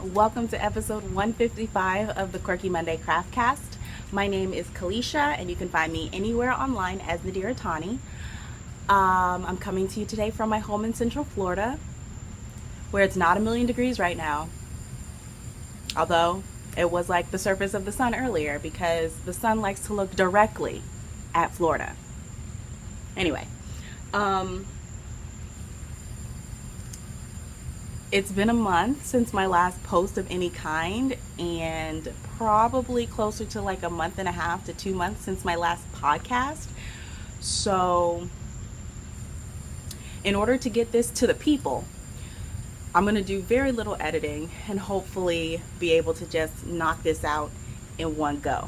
Welcome to episode 155 of the Quirky Monday Craftcast. My name is Kalisha, and you can find me anywhere online as Nadira Tawny. I'm coming to you today from my home in Central Florida, where it's not 1,000,000 degrees right now. Although it was like the surface of the sun earlier, because the sun likes to look directly at Florida. Anyway, it's been a month since my last post of any kind, and probably closer to like a month and a half to 2 months since my last podcast. So in order to get this to the people, I'm going to do very little editing and hopefully be able to just knock this out in one go.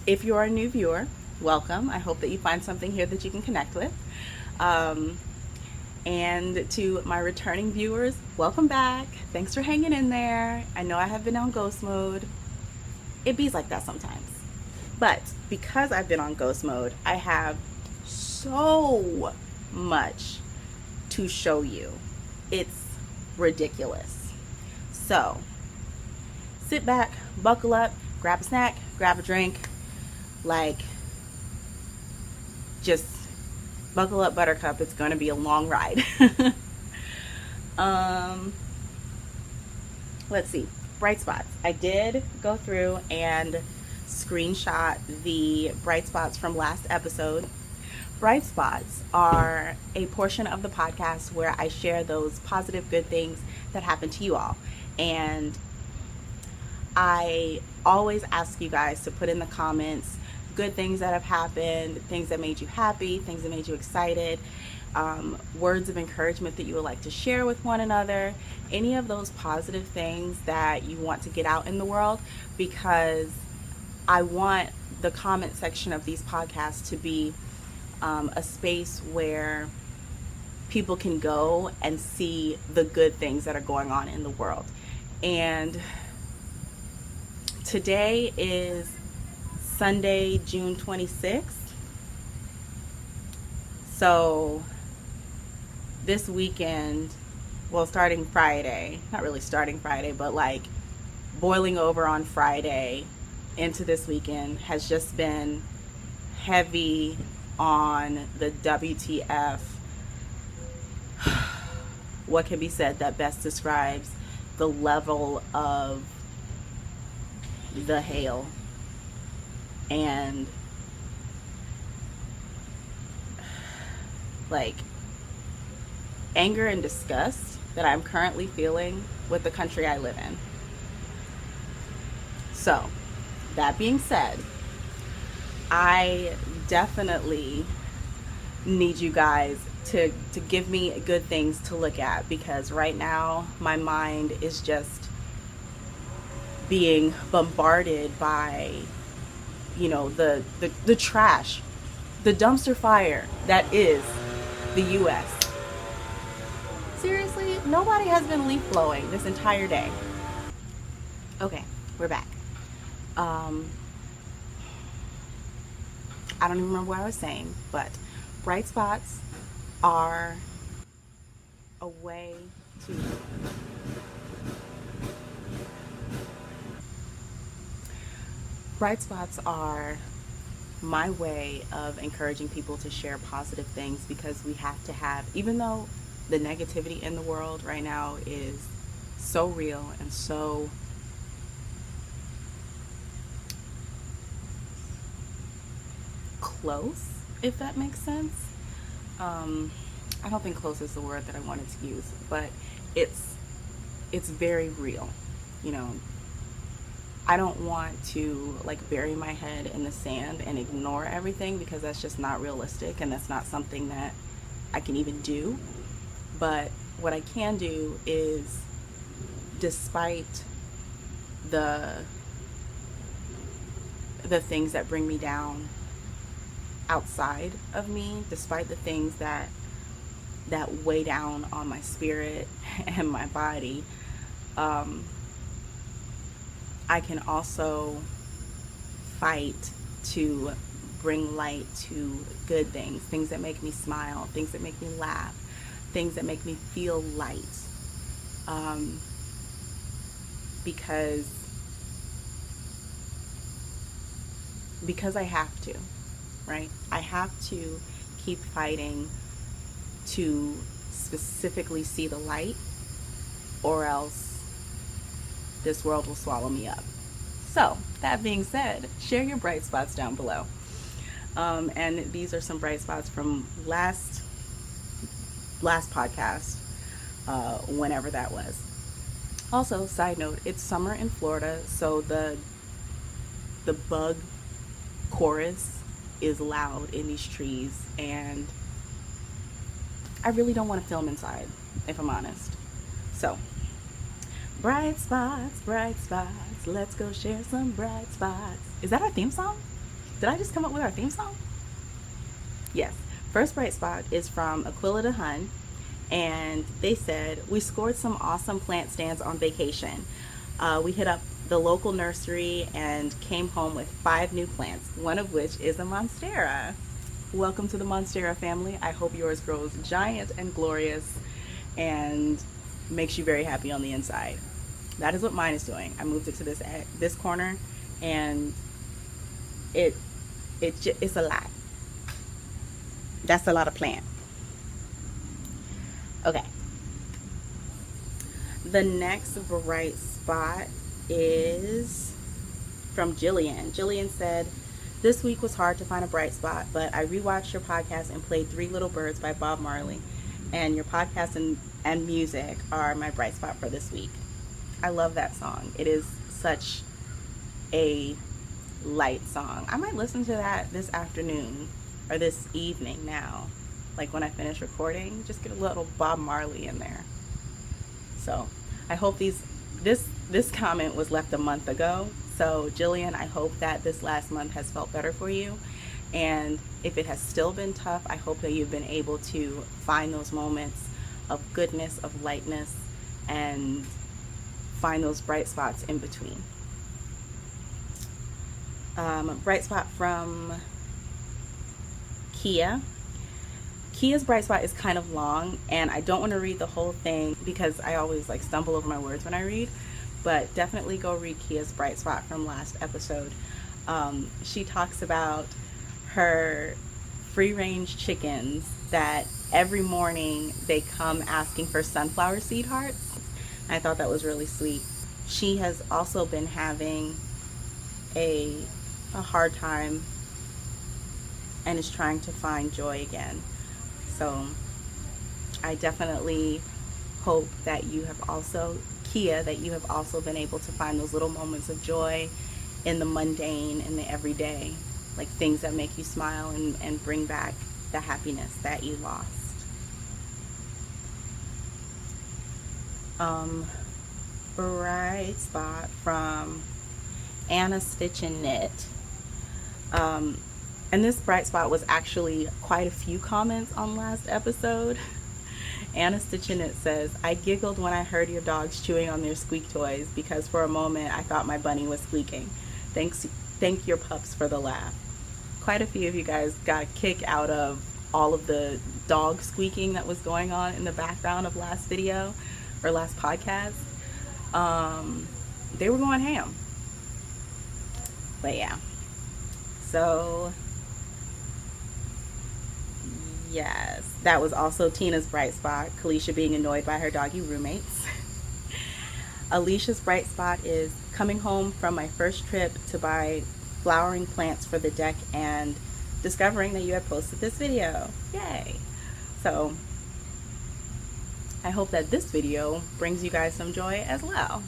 If you're a new viewer, welcome. I hope that you find something here that you can connect with. And to my returning viewers, welcome back. Thanks for hanging in there. I know I have been on ghost mode. It bees like that sometimes. But because I've been on ghost mode, I have so much to show you. It's ridiculous. So sit back, buckle up, grab a snack, grab a drink, just buckle up, buttercup. It's going to be a long ride. Let's see. Bright spots. I did go through and screenshot the bright spots from last episode. Bright spots are a portion of the podcast where I share those positive, good things that happen to you all. And I always ask you guys to put in the comments good things that have happened, things that made you happy, things that made you excited, words of encouragement that you would like to share with one another, any of those positive things that you want to get out in the world, because I want the comment section of these podcasts to be a space where people can go and see the good things that are going on in the world. And today is Sunday, June 26th. So this weekend, well, starting Friday, not really starting Friday, but like boiling over on Friday into this weekend has just been heavy on the WTF. What can be said that best describes the level of the hail and like anger and disgust that I'm currently feeling with the country I live in. So that being said, I definitely need you guys to give me good things to look at, because right now my mind is just being bombarded by, you know, the trash, the dumpster fire that is the US. Seriously, nobody has been leaf blowing this entire day. Okay, we're back. I don't even remember what I was saying, but bright spots are a way to bright spots are my way of encouraging people to share positive things, because we have to have, even though the negativity in the world right now is so real and so close, if that makes sense. I don't think close is the word that I wanted to use, but it's very real, you know. I don't want to like bury my head in the sand and ignore everything, because that's just not realistic, and that's not something that I can even do. But what I can do is, despite the things that bring me down outside of me, despite the things that weigh down on my spirit and my body, I can also fight to bring light to good things, things that make me smile, things that make me laugh, things that make me feel light. because I have to, right? I have to keep fighting to specifically see the light, or else this world will swallow me up. So that being said, share your bright spots down below. And these are some bright spots from last podcast, whenever that was. Also, side note, it's summer in Florida, so the bug chorus is loud in these trees, and I really don't want to film inside, if I'm honest. So, bright spots, let's go share some bright spots. Is that our theme song? Did I just come up with our theme song? Yes. First bright spot is from Aquila de Hun, and they said, we scored some awesome plant stands on vacation. We hit up the local nursery and came home with 5 new plants, one of which is a monstera. Welcome to the monstera family. I hope yours grows giant and glorious and makes you very happy on the inside. That is what mine is doing. I moved it to this corner, and it's a lot. That's a lot of plant. Okay. The next bright spot is from Jillian. Jillian said, this week was hard to find a bright spot, but I rewatched your podcast and played 3 Little Birds by Bob Marley, and your podcast and music are my bright spot for this week. I love that song. It is such a light song. I might listen to that this afternoon or this evening now, like when I finish recording, just get a little Bob Marley in there. So I hope this comment was left a month ago. So Jillian, I hope that this last month has felt better for you. And if it has still been tough, I hope that you've been able to find those moments of goodness, of lightness, and find those bright spots in between. Bright spot from Kia. Kia's bright spot is kind of long, and I don't want to read the whole thing because I always stumble over my words when I read, but definitely go read Kia's bright spot from last episode. She talks about her free-range chickens that every morning they come asking for sunflower seed hearts. I thought that was really sweet. She has also been having a hard time and is trying to find joy again. So I definitely hope that you have also, Kia, that you have also been able to find those little moments of joy in the mundane, in the everyday, like things that make you smile and bring back the happiness that you lost. Bright spot from Anna Stitch and Knit. And this bright spot was actually quite a few comments on last episode. Anna Stitch and Knit says, I giggled when I heard your dogs chewing on their squeak toys because for a moment I thought my bunny was squeaking. Thank your pups for the laugh. Quite a few of you guys got a kick out of all of the dog squeaking that was going on in the background of last video or last podcast. They were going ham. But yeah. So yes, that was also Tina's bright spot, Kalisha being annoyed by her doggy roommates. Alicia's bright spot is coming home from my first trip to buy flowering plants for the deck and discovering that you had posted this video. Yay! So I hope that this video brings you guys some joy as well.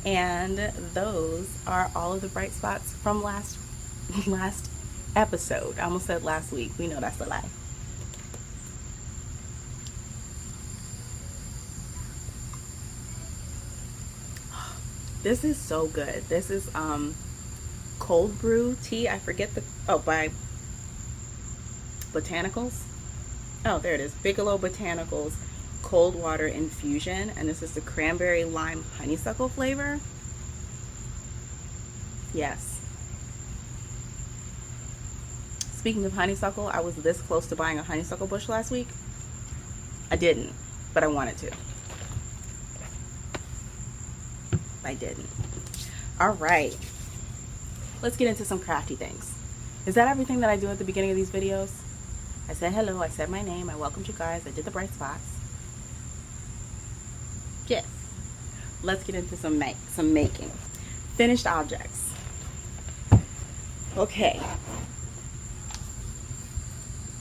And those are all of the bright spots from last episode. I almost said last week. We know that's a lie. This is so good. This is cold brew tea. I forget by Botanicals. Oh, there it is. Bigelow Botanicals cold water infusion, and this is the cranberry lime honeysuckle flavor. Yes. Speaking of honeysuckle, I was this close to buying a honeysuckle bush last week. I didn't, but I wanted to. I didn't. All right, let's get into some crafty things. Is that everything that I do at the beginning of these videos? I said hello, I said my name, I welcomed you guys, I did the bright spots. Yes. Let's get into some making. Finished objects. Okay.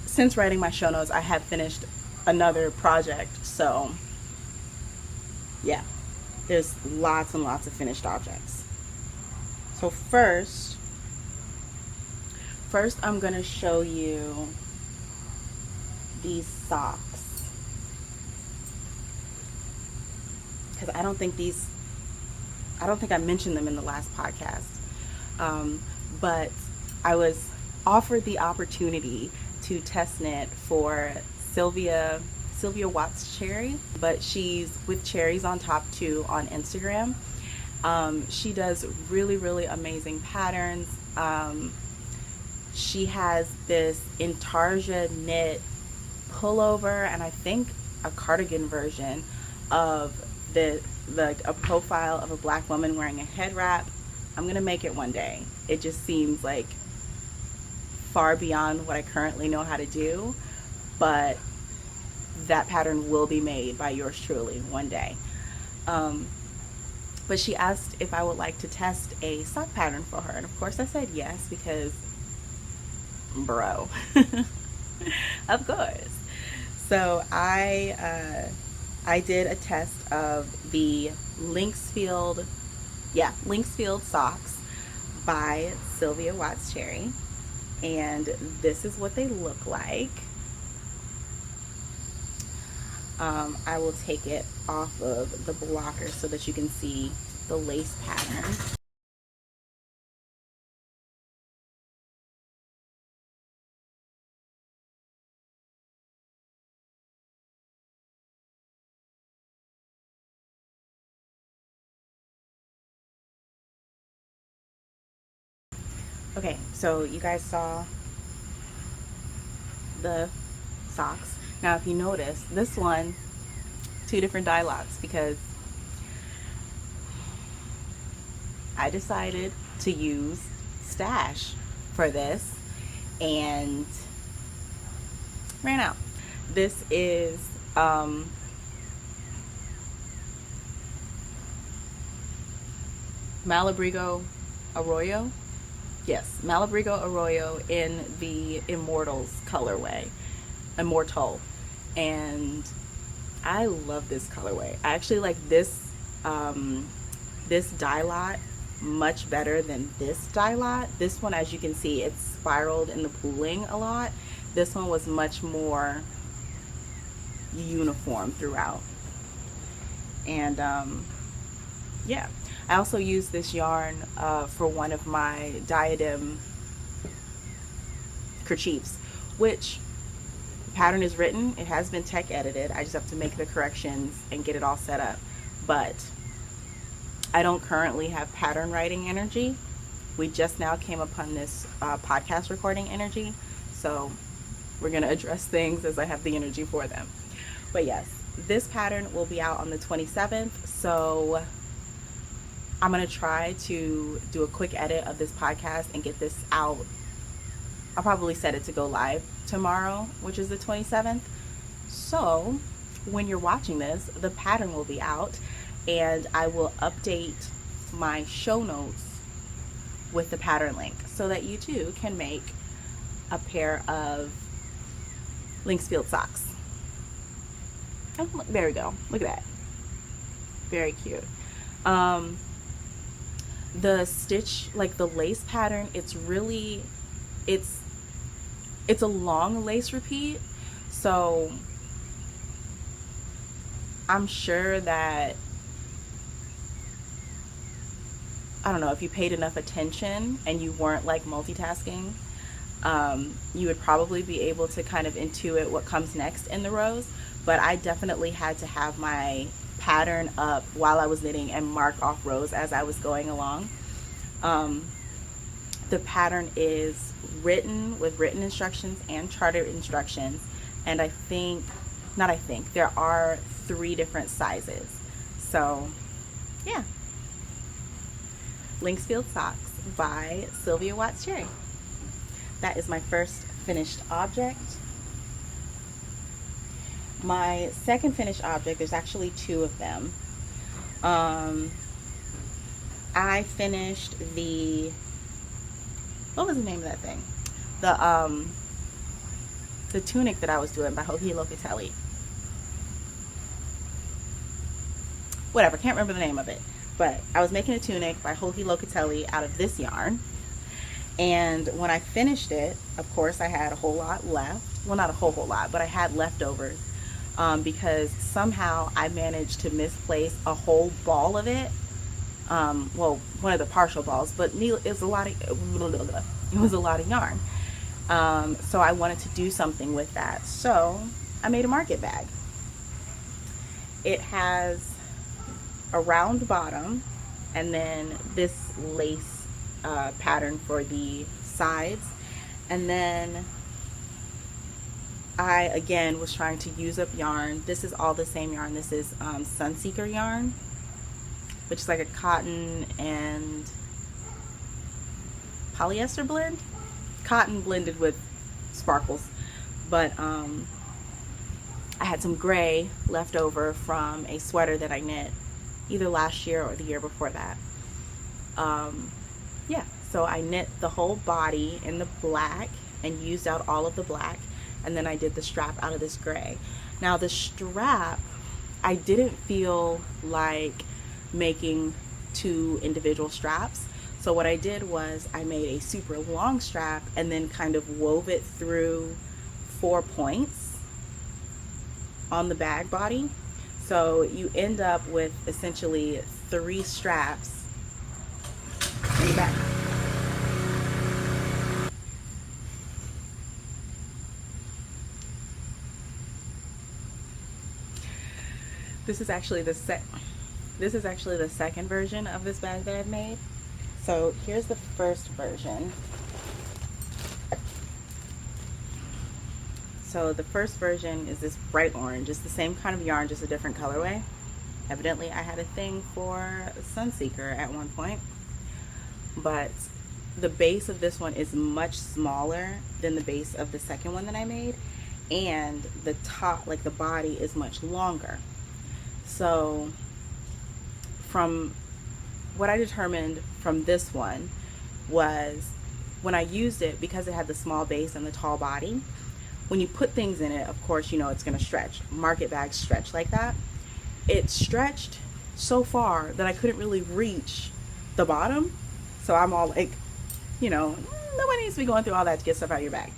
Since writing my show notes, I have finished another project, so yeah, there's lots and lots of finished objects. So first I'm gonna show you these socks, because I don't think I mentioned them in the last podcast, but I was offered the opportunity to test knit for Sylvia Watts Cherry, but she's with cherries on top too on Instagram. She does really amazing patterns. She has this intarsia knit pullover and I think a cardigan version of a profile of a black woman wearing a head wrap. I'm gonna make it one day. It just seems like far beyond what I currently know how to do, but that pattern will be made by yours truly one day. But she asked if I would like to test a sock pattern for her, and of course I said yes, because bro. Of course. So I did a test of the Linksfield socks by Sylvia Watts Cherry, and this is what they look like. I will take it off of the blocker so that you can see the lace pattern. Okay, so you guys saw the socks. Now if you notice, this one, 2 different dye lots, because I decided to use stash for this and ran out. This is Malabrigo Arroyo. Yes, Malabrigo Arroyo in the Immortals colorway, Immortal, and I love this colorway. I actually like this this dye lot much better than this dye lot. This one, as you can see, it's spiraled in the pooling a lot. This one was much more uniform throughout, and yeah. I also used this yarn for one of my diadem kerchiefs, which pattern is written. It has been tech edited. I just have to make the corrections and get it all set up. But I don't currently have pattern writing energy. We just now came upon this podcast recording energy. So we're going to address things as I have the energy for them. But yes, this pattern will be out on the 27th. So I'm going to try to do a quick edit of this podcast and get this out. I'll probably set it to go live tomorrow, which is the 27th. So when you're watching this, the pattern will be out, and I will update my show notes with the pattern link so that you too can make a pair of Linksfield socks. Oh, there we go. Look at that. Very cute. The stitch, like the lace pattern, it's a long lace repeat, so I'm sure that, I don't know, if you paid enough attention and you weren't like multitasking, you would probably be able to kind of intuit what comes next in the rows. But I definitely had to have my pattern up while I was knitting and mark off rows as I was going along. The pattern is written with written instructions and charted instructions, and there are 3 different sizes. So yeah, Linksfield Socks by Sylvia Cherry. That is my first finished object. My second finished object, there's actually two of them. I finished the, what was the name of that thing? The tunic that I was doing by Hohi Locatelli. Whatever, can't remember the name of it. But I was making a tunic by Hohi Locatelli out of this yarn. And when I finished it, of course, I had a whole lot left. Well, not a whole lot, but I had leftovers because somehow I managed to misplace a whole ball of it. Well, one of the partial balls, but it was a lot of yarn. So I wanted to do something with that. So I made a market bag. It has a round bottom and then this lace pattern for the sides, and then I again was trying to use up yarn. This is all the same yarn. This is Sunseeker yarn, which is like a cotton and polyester blend, cotton blended with sparkles. But I had some gray left over from a sweater that I knit either last year or the year before that. Yeah, so I knit the whole body in the black and used out all of the black, and then I did the strap out of this gray. Now the strap, I didn't feel like making two individual straps, so what I did was I made a super long strap and then kind of wove it through 4 points on the bag body. So you end up with essentially 3 straps in the back. This is actually the second version of this bag that I've made. So here's the first version. So the first version is this bright orange. It's the same kind of yarn, just a different colorway. Evidently I had a thing for Sunseeker at one point. But the base of this one is much smaller than the base of the second one that I made. And the top, like the body, is much longer. So from what I determined from this one was when I used it, because it had the small base and the tall body, when you put things in it, of course, you know it's going to stretch. Market bags stretch like that. It stretched so far that I couldn't really reach the bottom. So I'm all like, you know, nobody needs to be going through all that to get stuff out of your bag.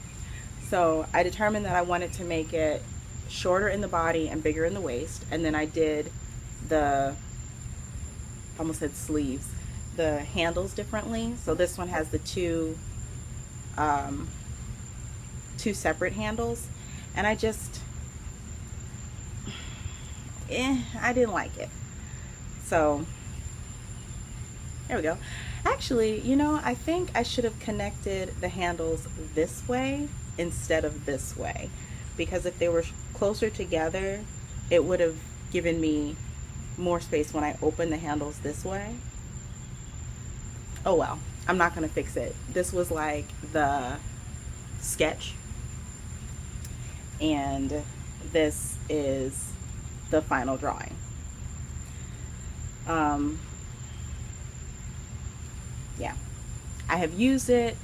So I determined that I wanted to make it shorter in the body and bigger in the waist. And then I did the, almost said sleeves, the handles differently. So this one has the two separate handles, and I just I didn't like it. So there we go. Actually, you know, I think I should have connected the handles this way instead of this way, because if they were closer together it would have given me more space when I open the handles this way. Oh well, I'm not gonna fix it. This was like the sketch, and this is the final drawing. Yeah, I have used it.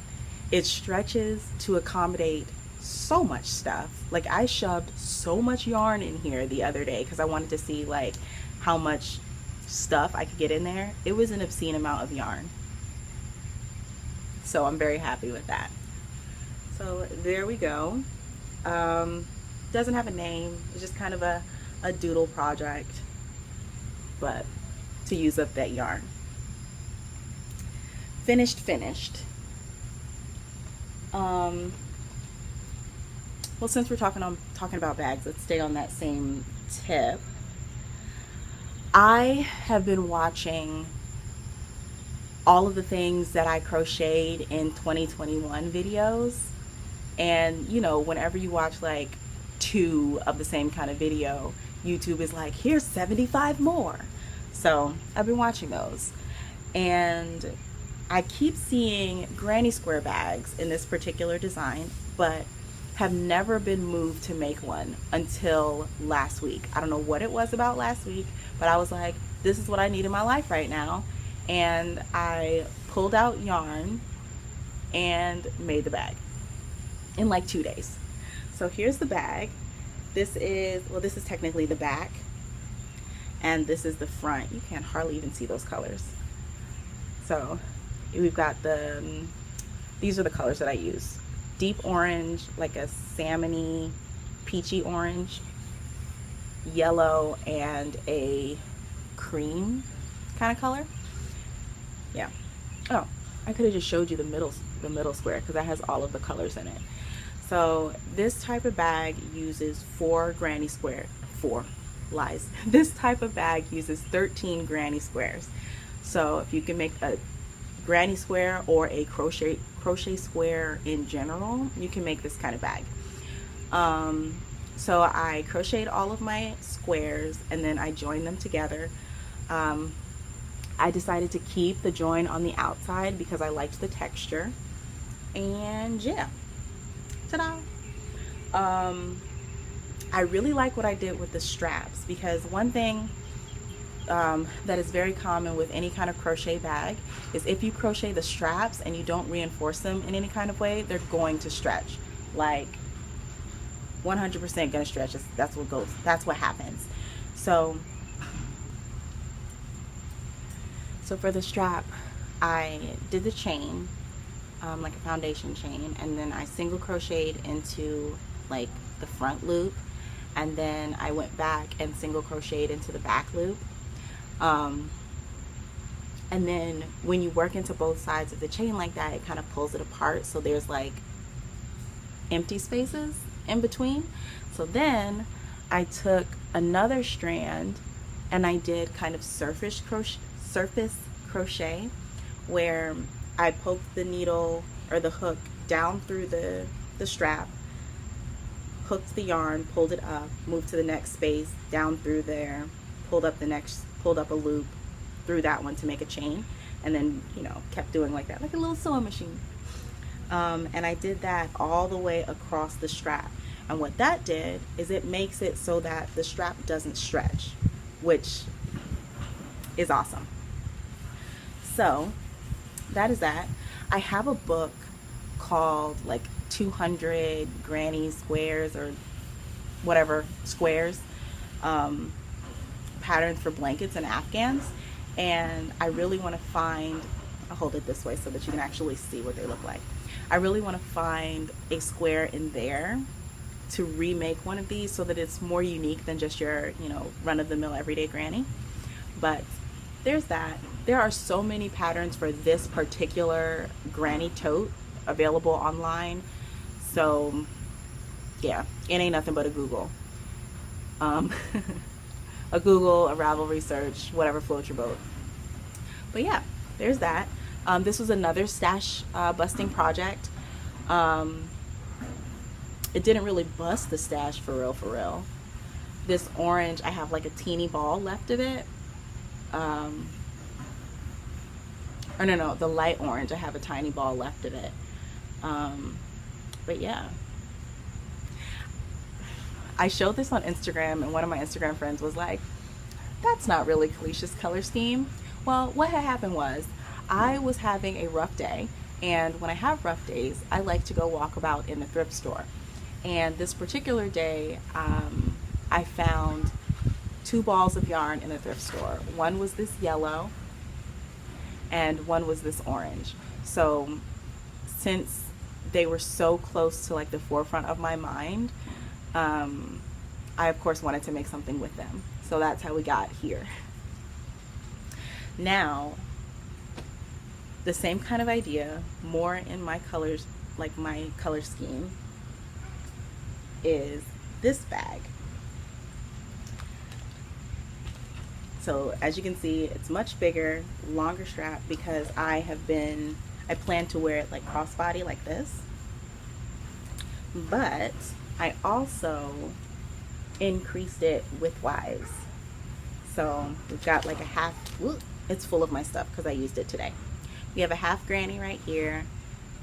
It stretches to accommodate so much stuff. Like I shoved so much yarn in here the other day because I wanted to see like how much stuff I could get in there. It was an obscene amount of yarn. So I'm very happy with that. So there we go. Doesn't have a name. It's just kind of a doodle project, but to use up that yarn. Finished. Well, since we're talking about bags, let's stay on that same tip. I have been watching all of the things that I crocheted in 2021 videos, and you know, whenever you watch like 2 of the same kind of video, YouTube is like, here's 75 more. So I've been watching those, And I keep seeing granny square bags in this particular design, but have never been moved to make one until last week. I don't know what it was about last week, but I was like, this is what I need in my life right now. And I pulled out yarn and made the bag in like 2 days. So here's the bag. This is technically the back, and this is the front. You can't hardly even see those colors. So we've got these are the colors that I use. Deep orange, like a salmony, peachy orange, yellow, and a cream kind of color. Yeah. Oh, I could have just showed you the middle square because that has all of the colors in it. So this type of bag uses 4 granny square. 4 lies. This type of bag uses 13 granny squares. So if you can make a granny square or a crochet square in general, you can make this kind of bag. So I crocheted all of my squares and then I joined them together. I decided to keep the join on the outside because I liked the texture. And yeah, ta-da! I really like what I did with the straps, because one thing that is very common with any kind of crochet bag is if you crochet the straps and you don't reinforce them in any kind of way, they're going to stretch, like 100% gonna stretch. That's what happens. So for the strap, I did the chain, like a foundation chain, and then I single crocheted into like the front loop, and then I went back and single crocheted into the back loop. And then when you work into both sides of the chain like that, it kind of pulls it apart, so there's like empty spaces in between. So then I took another strand and I did kind of surface crochet where I poked the needle or the hook down through the strap, hooked the yarn, pulled it up, moved to the next space, down through there, pulled up a loop through that one to make a chain, and then, you know, kept doing like that, like a little sewing machine. And I did that all the way across the strap. And what that did is it makes it so that the strap doesn't stretch, which is awesome. So that is that. I have a book called like 200 Granny Squares or whatever squares, patterns for blankets and Afghans, and I really want to find, I'll hold it this way so that you can actually see what they look like. I really want to find a square in there to remake one of these so that it's more unique than just your, you know, run-of-the-mill everyday granny. But there's that. There are so many patterns for this particular granny tote available online. So yeah, it ain't nothing but a Google. A Google, a Ravelry search, whatever floats your boat. But yeah, there's that. This was another stash busting project. It didn't really bust the stash for real. This orange, I have like a teeny ball left of it. Or no, the light orange, I have a tiny ball left of it. But yeah. I showed this on Instagram, and one of my Instagram friends was like, that's not really Kalicia's color scheme. Well, what had happened was I was having a rough day, and when I have rough days, I like to go walk about in the thrift store. And this particular day, I found 2 balls of yarn in the thrift store. One was this yellow, and one was this orange. So since they were so close to like the forefront of my mind, I of course wanted to make something with them. So that's how we got here. Now, the same kind of idea, more in my colors, like my color scheme, is this bag. So as you can see, it's much bigger, longer strap, because I plan to wear it like crossbody like this. But I also increased it widthwise. So we've got like a half, it's full of my stuff because I used it today. We have a half granny right here,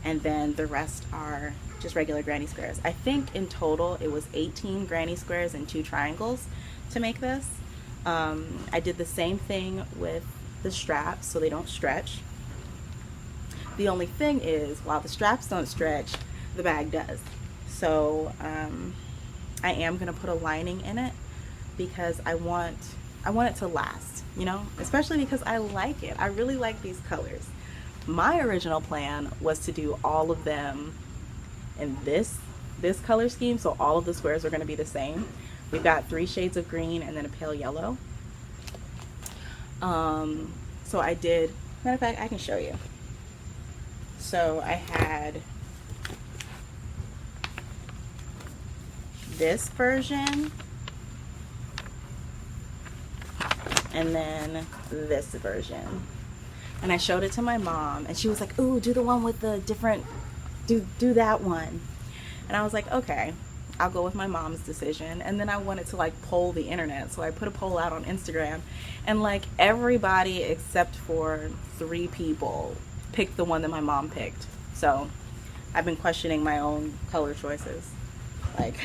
and then the rest are just regular granny squares. I think in total it was 18 granny squares and 2 triangles to make this. I did the same thing with the straps so they don't stretch. The only thing is, while the straps don't stretch, the bag does. So I am gonna put a lining in it because I want it to last, you know, especially because I like it. I really like these colors. My original plan was to do all of them in this color scheme, so all of the squares are going to be the same. We've got 3 shades of green and then a pale yellow. So I did, matter of fact, I can show you. So I had this version and then this version. And I showed it to my mom, and she was like, "Ooh, do the one with the different, do that one." And I was like, okay, I'll go with my mom's decision. And then I wanted to like poll the internet, so I put a poll out on Instagram, and like everybody except for 3 people picked the one that my mom picked. So I've been questioning my own color choices, like,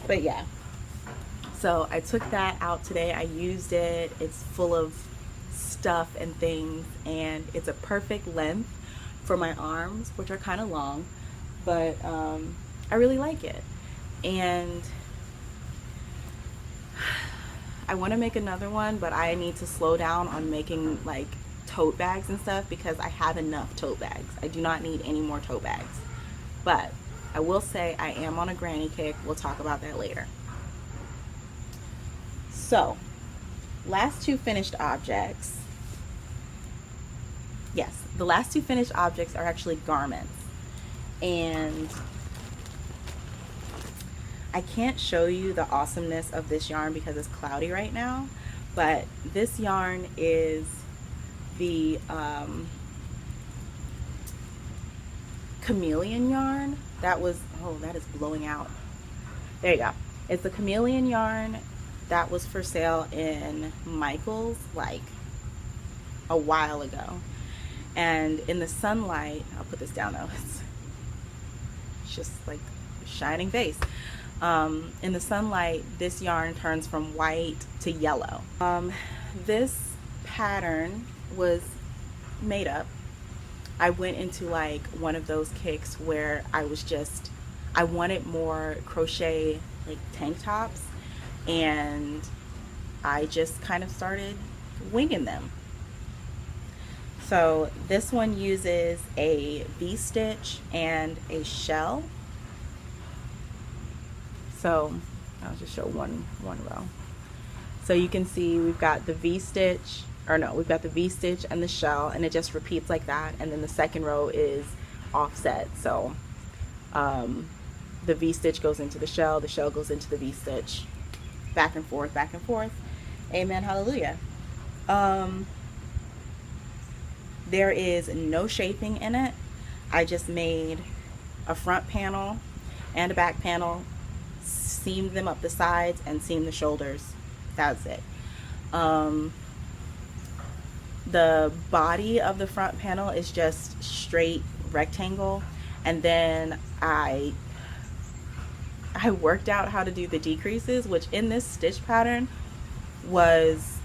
but yeah. So I took that out today. I used it. It's full of stuff and things, and it's a perfect length for my arms, which are kind of long, but I really like it. And I want to make another one, but I need to slow down on making like tote bags and stuff because I have enough tote bags. I do not need any more tote bags. But I will say I am on a granny kick. We'll talk about that later. So, last 2 finished objects. Yes, the last 2 finished objects are actually garments. And I can't show you the awesomeness of this yarn because it's cloudy right now, but this yarn is the chameleon yarn. That was, oh, that is blowing out. There you go. It's the chameleon yarn that was for sale in Michael's like a while ago. And in the sunlight, I'll put this down though, it's just like shining face. In the sunlight, this yarn turns from white to yellow. This pattern was made up. I went into like one of those kicks where I wanted more crochet like tank tops, and I just kind of started winging them. So this one uses a V-stitch and a shell. So I'll just show one row. So you can see we've got the V-stitch, or no, we've got the V-stitch and the shell, and it just repeats like that. And then the second row is offset. So the V-stitch goes into the shell goes into the V-stitch, back and forth, back and forth. Amen, hallelujah. There is no shaping in it. I just made a front panel and a back panel, seamed them up the sides and seamed the shoulders. That's it. The body of the front panel is just straight rectangle, and then I worked out how to do the decreases, which in this stitch pattern was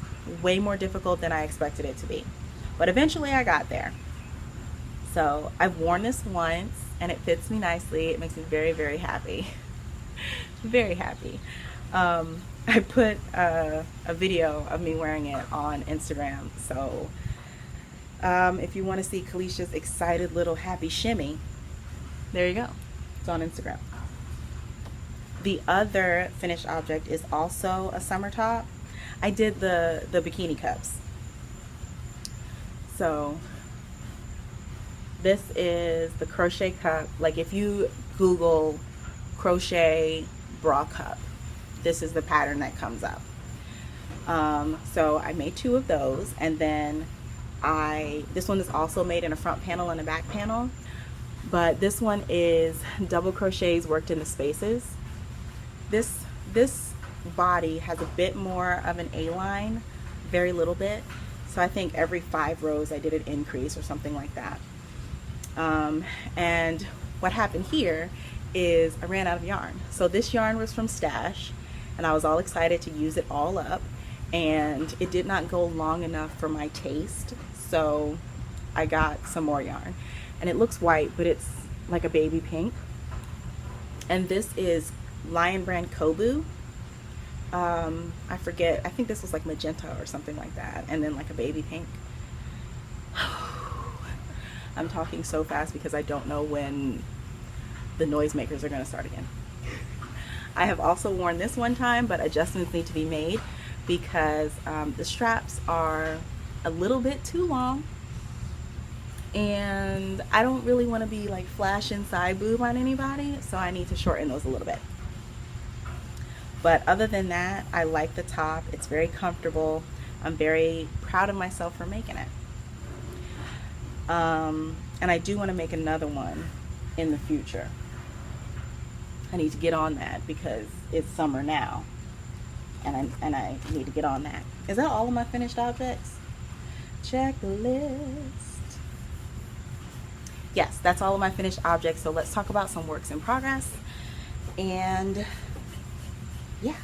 way more difficult than I expected it to be. But eventually I got there. So I've worn this once and it fits me nicely. It makes me very, very happy. Very happy. I put a video of me wearing it on Instagram. So if you want to see Kalicia's excited little happy shimmy, there you go. It's on Instagram. The other finished object is also a summer top. I did the bikini cups. So this is the crochet cup. Like if you Google crochet bra cup, this is the pattern that comes up. So I made 2 of those, and then this one is also made in a front panel and a back panel, but this one is double crochets worked in the spaces. This body has a bit more of an A-line very little bit. So I think every 5 rows I did an increase or something like that. And what happened here is I ran out of yarn. So this yarn was from Stash, and I was all excited to use it all up, and it did not go long enough for my taste. So I got some more yarn, and it looks white, but it's like a baby pink. And this is Lion Brand Kobu. I forget, I think this was like magenta or something like that, and then like a baby pink. I'm talking so fast because I don't know when the noisemakers are going to start again. I have also worn this one time, but adjustments need to be made because the straps are a little bit too long, and I don't really want to be like flash inside boob on anybody, so I need to shorten those a little bit. But other than that, I like the top. It's very comfortable. I'm very proud of myself for making it. And I do want to make another one in the future. I need to get on that because it's summer now, and I need to get on that. Is that all of my finished objects? Checklist. Yes, that's all of my finished objects. So let's talk about some works in progress. And yeah,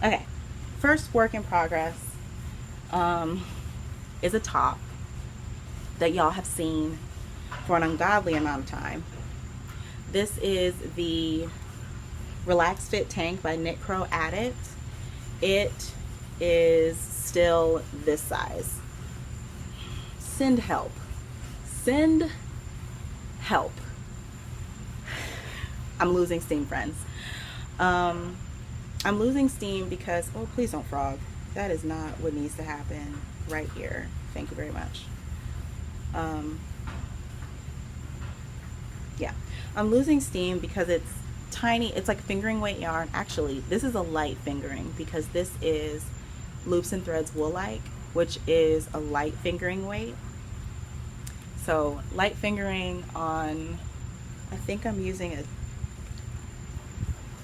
okay. First work in progress is a top that y'all have seen for an ungodly amount of time. This is the Relax Fit Tank by Knit Crow Addict. It is still this size. Send help. Send help. I'm losing steam, friends. I'm losing steam because, oh, please don't frog. That is not what needs to happen right here. Thank you very much. Yeah, I'm losing steam because it's tiny. It's like fingering weight yarn. Actually, this is a light fingering because this is Loops and Threads Wool-like, which is a light fingering weight. So light fingering on, I think I'm using a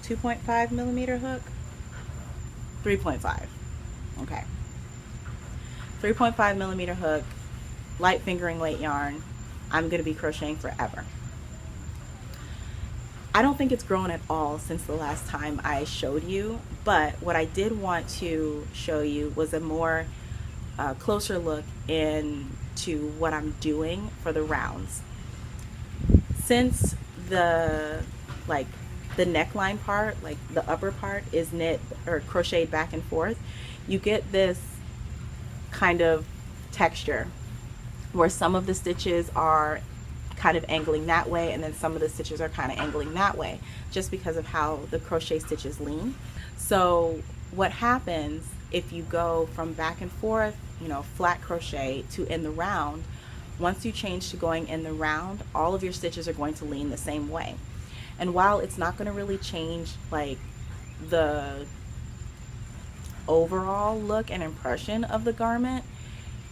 2.5 millimeter hook. 3.5. Okay. 3.5 millimeter hook, light fingering weight yarn. I'm going to be crocheting forever. I don't think it's grown at all since the last time I showed you, but what I did want to show you was a more closer look into what I'm doing for the rounds. Since the neckline part, like the upper part, is knit or crocheted back and forth, you get this kind of texture where some of the stitches are kind of angling that way, and then some of the stitches are kind of angling that way, just because of how the crochet stitches lean. So what happens if you go from back and forth, you know, flat crochet to in the round, once you change to going in the round, all of your stitches are going to lean the same way. And while it's not going to really change like the overall look and impression of the garment,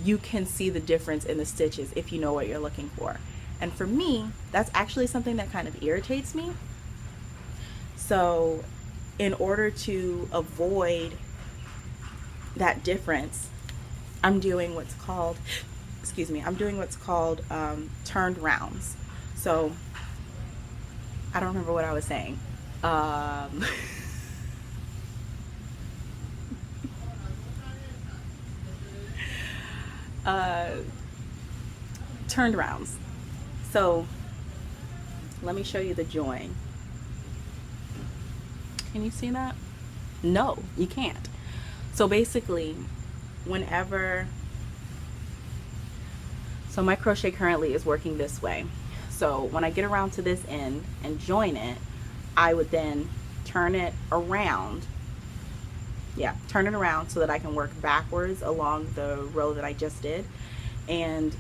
you can see the difference in the stitches if you know what you're looking for. And for me, that's actually something that kind of irritates me. So in order to avoid that difference, I'm doing what's called, turned rounds. So I don't remember what I was saying. Turned rounds. So let me show you the join. Can you see that? No, you can't. So basically, so my crochet currently is working this way. So when I get around to this end and join it, I would then turn it around. Yeah, turn it around so that I can work backwards along the row that I just did. And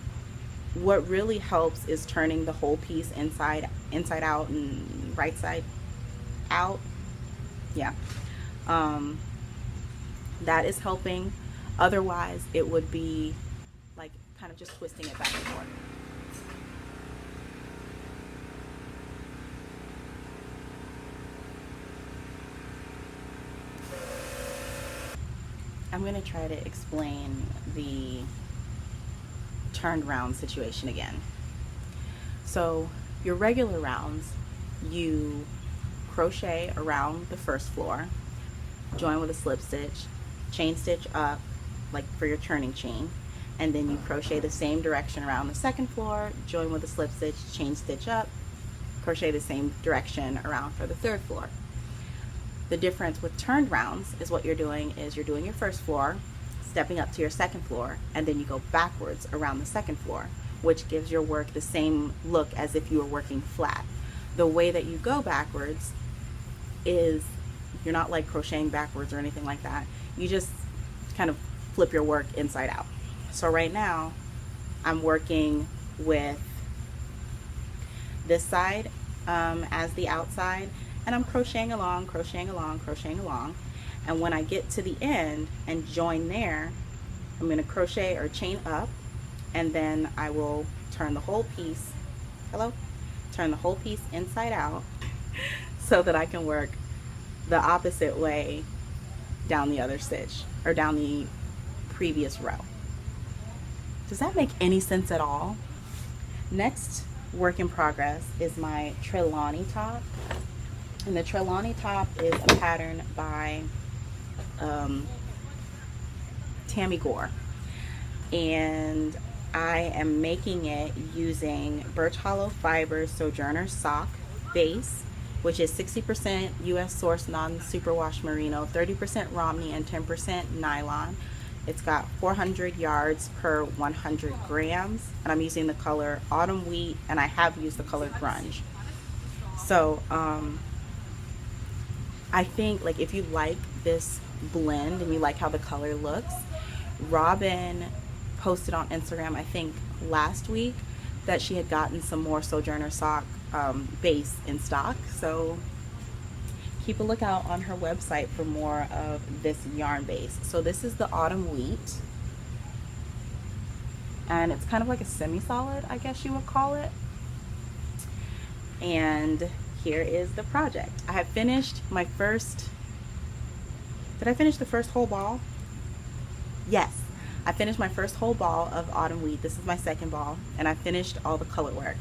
what really helps is turning the whole piece inside out and right side out. Yeah, that is helping. Otherwise it would be like kind of just twisting it back and forth. I'm I'm going to try to explain the turned round situation again. So your regular rounds, you crochet around the first floor, join with a slip stitch, chain stitch up like for your turning chain, and then you crochet the same direction around the second floor, join with a slip stitch, chain stitch up, crochet the same direction around for the third floor. The difference with turned rounds is what you're doing is you're doing your first floor, stepping up to your second floor, and then you go backwards around the second floor, which gives your work the same look as if you were working flat. The way that you go backwards is you're not like crocheting backwards or anything like that. You just kind of flip your work inside out. So right now I'm working with this side as the outside, and I'm crocheting along, crocheting along, crocheting along. And when I get to the end and join there, I'm going to crochet or chain up, and then I will turn the whole piece, turn the whole piece inside out so that I can work the opposite way down the other stitch or down the previous row. Does that make any sense at all? Next work in progress is my Trelawny top. And the Trelawny top is a pattern by Tamy Gore. And I am making it using Birch Hollow Fiber Sojourner sock base, which is 60% US source non-superwash merino, 30% Romney, and 10% nylon. It's got 400 yards per 100 grams, and I'm using the color Autumn Wheat, and I have used the color Grunge. So I think like if you like this blend and you like how the color looks, Robin posted on Instagram, I think last week, that she had gotten some more Sojourner sock base in stock. So keep a lookout on her website for more of this yarn base. So this is the Autumn Wheat, and it's kind of like a semi-solid, I guess you would call it. And here is the project. I have finished my first, did I finish the first whole ball? Yes, I finished my first whole ball of Autumn Wheat. This is my second ball, and I finished all the color work.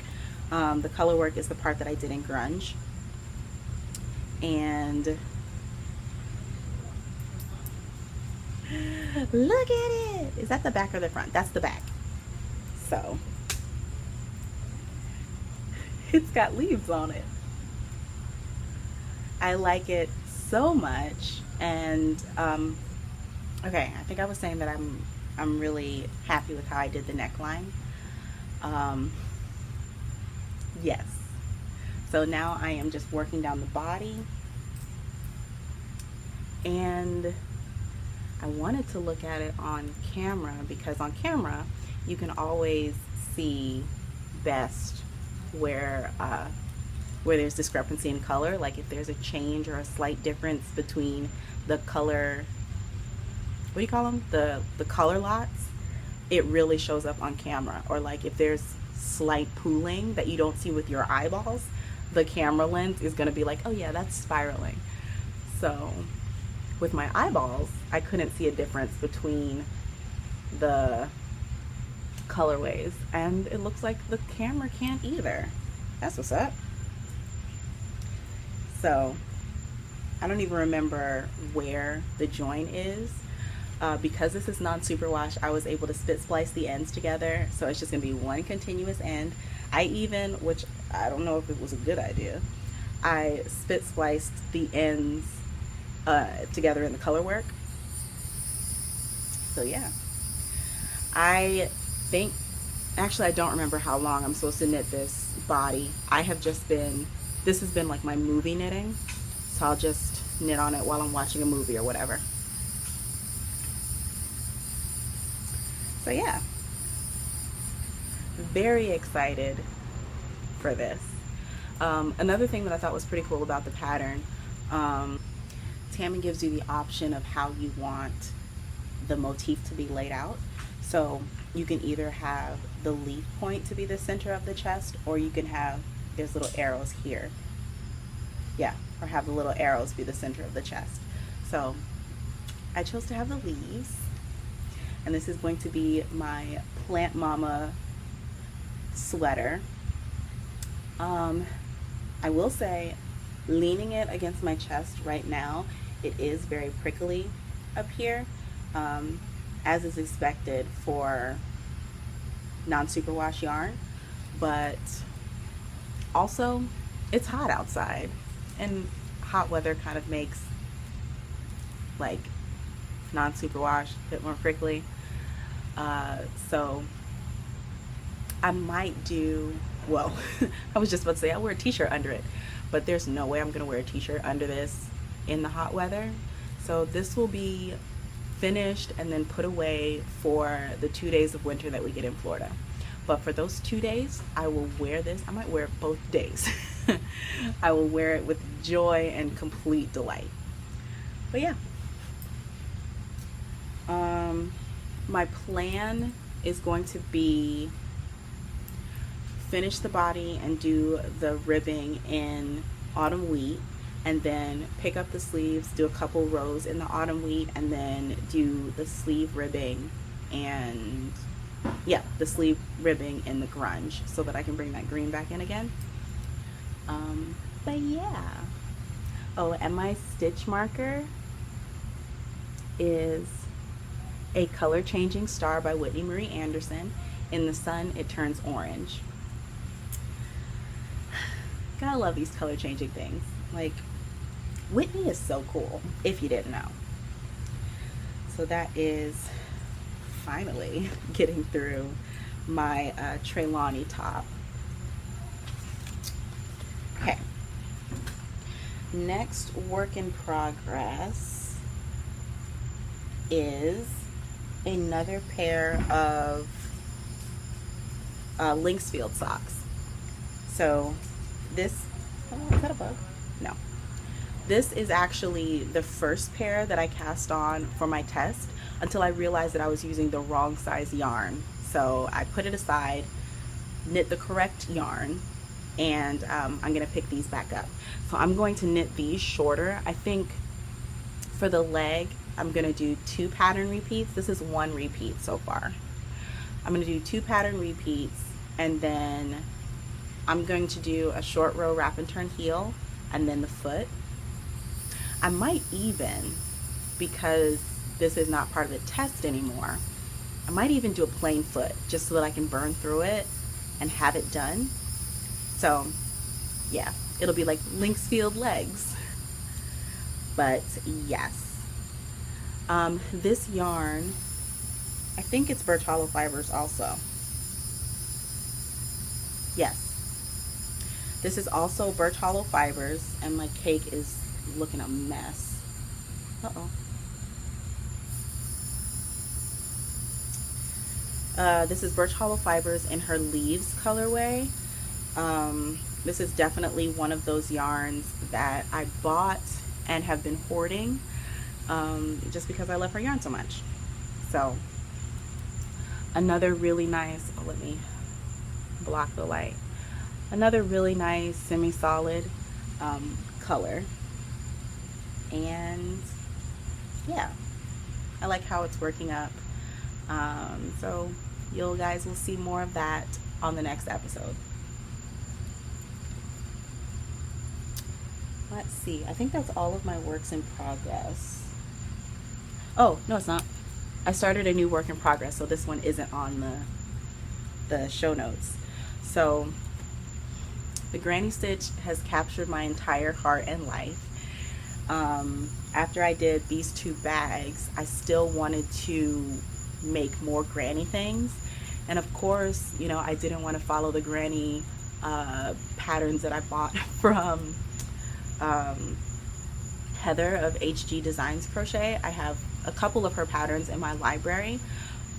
The color work is the part that I did in Grunge. And look at it. Is that the back or the front? That's the back. So it's got leaves on it. I like it so much. And okay, I think I was saying that I'm really happy with how I did the neckline. Yes. So now I am just working down the body, and I wanted to look at it on camera because on camera you can always see best where there's discrepancy in color, like if there's a change or a slight difference between the color, what do you call them, the color lots, it really shows up on camera. Or like if there's slight pooling that you don't see with your eyeballs, the camera lens is going to be like, oh yeah, that's spiraling. So with my eyeballs, I couldn't see a difference between the colorways, and it looks like the camera can't either. That's what's up. So I don't even remember where the join is. Because this is non-superwash, I was able to spit splice the ends together, so it's just going to be one continuous end. I even, which I don't know if it was a good idea, I spit spliced the ends together in the color work. So yeah, I think, actually I don't remember how long I'm supposed to knit this body. I have just been, this has been like my movie knitting, so I'll just knit on it while I'm watching a movie or whatever. So yeah, very excited for this. Another thing that I thought was pretty cool about the pattern, Tamy gives you the option of how you want the motif to be laid out. So you can either have the leaf point to be the center of the chest, or you can have, there's little arrows here. Yeah, or have the little arrows be the center of the chest. So I chose to have the leaves, and this is going to be my Plant Mama sweater. I will say, leaning it against my chest right now, it is very prickly up here, as is expected for non-superwash yarn, but also it's hot outside, and hot weather kind of makes like non-superwash a bit more prickly. So I might do, well, I was just about to say I'll wear a t-shirt under it, but there's no way I'm gonna wear a t-shirt under this in the hot weather. So this will be finished and then put away for the 2 days of winter that we get in Florida. But for those 2 days, I will wear this. I might wear it both days. I will wear it with joy and complete delight. But yeah. My plan is going to be finish the body and do the ribbing in autumn wheat, and then pick up the sleeves, do a couple rows in the autumn wheat, and then do the sleeve ribbing and the sleeve ribbing in the grunge, so that I can bring that green back in again. But yeah. Oh, and my stitch marker is a color changing star by Whitney Marie Anderson. In the sun, it turns orange. Gotta love these color changing things. Like, Whitney is so cool, if you didn't know. So that is finally getting through my Trelawny top. Okay. Next work in progress is another pair of Linksfield socks. So this, oh, is that a bug? No. This is actually the first pair that I cast on for my test, until I realized that I was using the wrong size yarn. So I put it aside, knit the correct yarn, and I'm gonna pick these back up. So I'm going to knit these shorter. I think for the leg, I'm gonna do 2 pattern repeats. This is 1 repeat so far. I'm gonna do 2 pattern repeats, and then I'm going to do a short row wrap and turn heel, and then the foot. I might even, because this is not part of the test anymore, I might even do a plain foot, just so that I can burn through it and have it done. So yeah, it'll be like Linksfield legs. But yes, this yarn, I think it's Birch Hollow Fibers also. Yes, this is also Birch Hollow Fibers, and my cake is looking a mess. Uh-oh. This is Birch Hollow Fibers in her Leaves colorway. This is definitely one of those yarns that I bought and have been hoarding, just because I love her yarn so much. So another really nice, oh, let me block the light. Another really nice semi-solid color. And yeah, I like how it's working up. So you guys will see more of that on the next episode. Let's see, I think that's all of my works in progress. Oh, no, it's not. I started a new work in progress, so this one isn't on the show notes. So the granny stitch has captured my entire heart and life. After I did these 2 bags, I still wanted to make more granny things, and of course, you know, I didn't want to follow the granny patterns that I bought from Heather of HG Designs Crochet. I have a couple of her patterns in my library,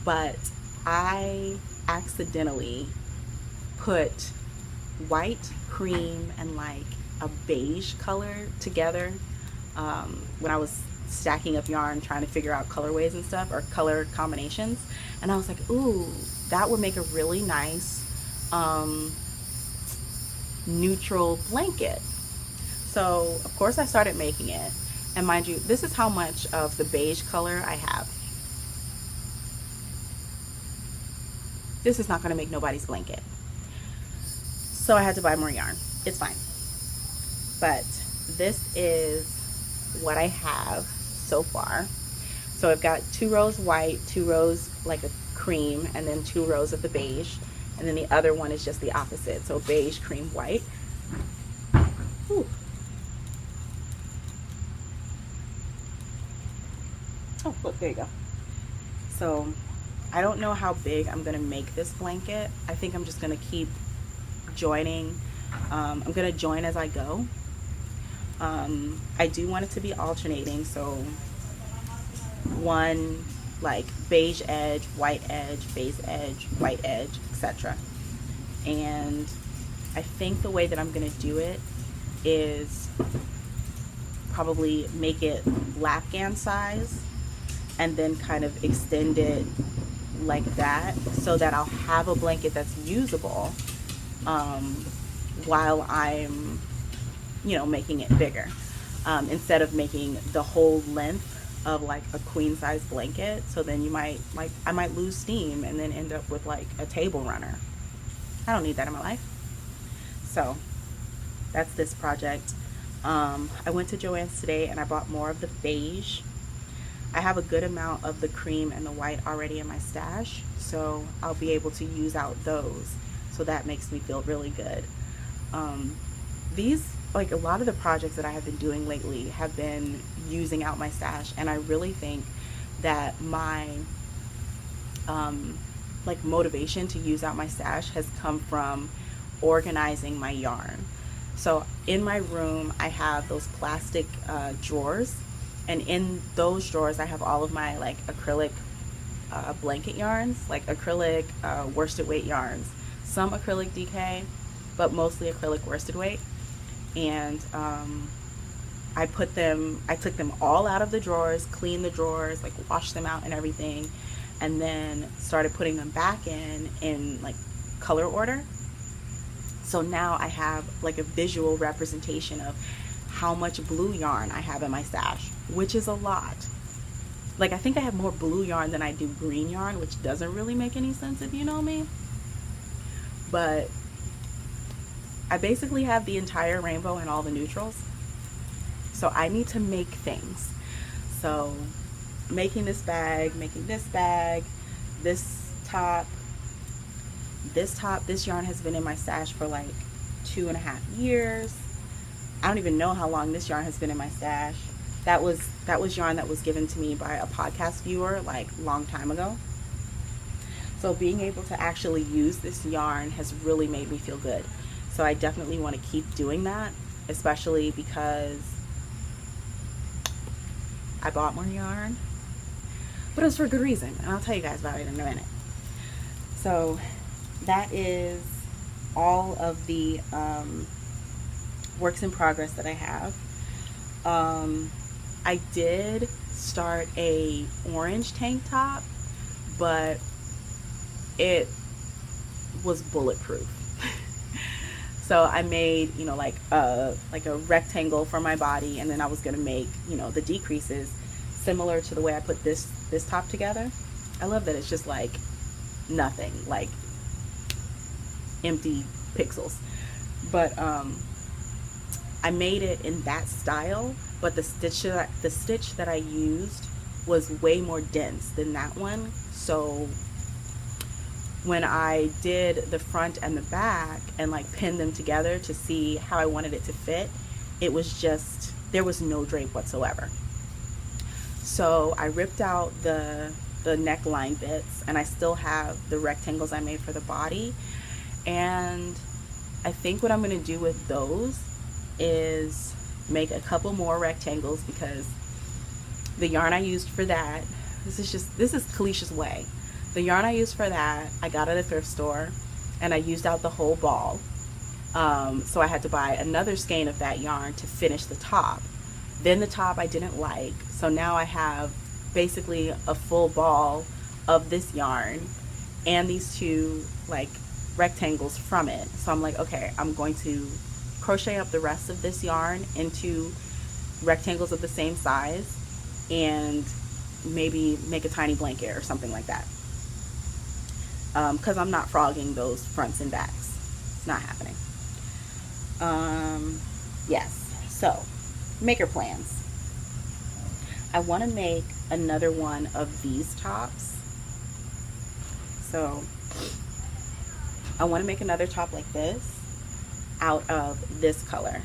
but I accidentally put white, cream, and like a beige color together when I was stacking up yarn trying to figure out colorways and stuff, or color combinations, and I was like, ooh, that would make a really nice neutral blanket. So of course I started making it, And mind you, this is how much of the beige color I have. This is not going to make nobody's blanket. So I had to buy more yarn. It's fine. But this is what I have so far. So I've got 2 rows white, 2 rows like a cream, and then 2 rows of the beige. And then the other one is just the opposite. So beige, cream, white. Ooh. Oh, look, there you go. So I don't know how big I'm gonna make this blanket. I think I'm just gonna keep joining. I'm gonna join as I go. I do want it to be alternating, so one like beige edge, white edge, beige edge, white edge, etc. And I think the way that I'm gonna do it is probably make it lapgan size and then kind of extend it like that, so that I'll have a blanket that's usable while I'm, you know, making it bigger, instead of making the whole length of like a queen size blanket. So then you might, like, I might lose steam and then end up with like a table runner. I don't need that in my life. So that's this project. I went to Joann's today and I bought more of the beige. I have a good amount of the cream and the white already in my stash, so I'll be able to use out those. So that makes me feel really good. These, like a lot of the projects that I have been doing lately have been using out my stash, and I really think that my like motivation to use out my stash has come from organizing my yarn. So in my room I have those plastic drawers, and in those drawers I have all of my like acrylic blanket yarns, like acrylic worsted weight yarns, some acrylic DK, but mostly acrylic worsted weight. And I took them all out of the drawers, cleaned the drawers, like washed them out and everything, and then started putting them back in like color order. So now I have like a visual representation of how much blue yarn I have in my stash, which is a lot. Like I think I have more blue yarn than I do green yarn, which doesn't really make any sense if you know me. But I basically have the entire rainbow and all the neutrals. So I need to make things. So making this bag, this top, this yarn has been in my stash for like 2.5 years. I don't even know how long this yarn has been in my stash. That was yarn that was given to me by a podcast viewer like long time ago. So being able to actually use this yarn has really made me feel good. So I definitely want to keep doing that, especially because I bought more yarn, but it was for a good reason, and I'll tell you guys about it in a minute. So that is all of the works in progress that I have. I did start a orange tank top, but it was bulletproof. So I made, you know, like a rectangle for my body, and then I was gonna make, you know, the decreases similar to the way I put this top together. I love that it's just like nothing, like empty pixels. But I made it in that style, but the stitch that I used was way more dense than that one. So when I did the front and the back and like pinned them together to see how I wanted it to fit, it was just, there was no drape whatsoever. So I ripped out the neckline bits, and I still have the rectangles I made for the body. And I think what I'm going to do with those is make a couple more rectangles, because the yarn I used for that, this is Kalisha's way. The yarn I used for that, I got at a thrift store, and I used out the whole ball. So I had to buy another skein of that yarn to finish the top. Then the top I didn't like, so now I have basically a full ball of this yarn and these two like rectangles from it. So I'm like, okay, I'm going to crochet up the rest of this yarn into rectangles of the same size and maybe make a tiny blanket or something like that. Because I'm not frogging those fronts and backs. It's not happening. Yes, so maker plans. I want to make another one of these tops. So I want to make another top like this out of this color.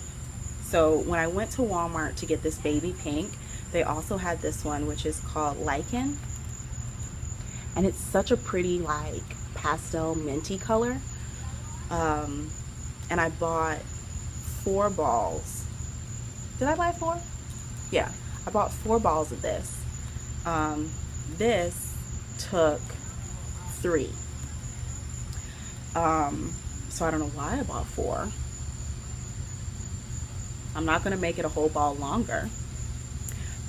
So when I went to Walmart to get this baby pink, they also had this one, which is called Lichen. And it's such a pretty, like, pastel minty color. And I bought 4 balls. Did I buy 4? Yeah, I bought 4 balls of this. This took 3. So I don't know why I bought 4. I'm not gonna make it a whole ball longer,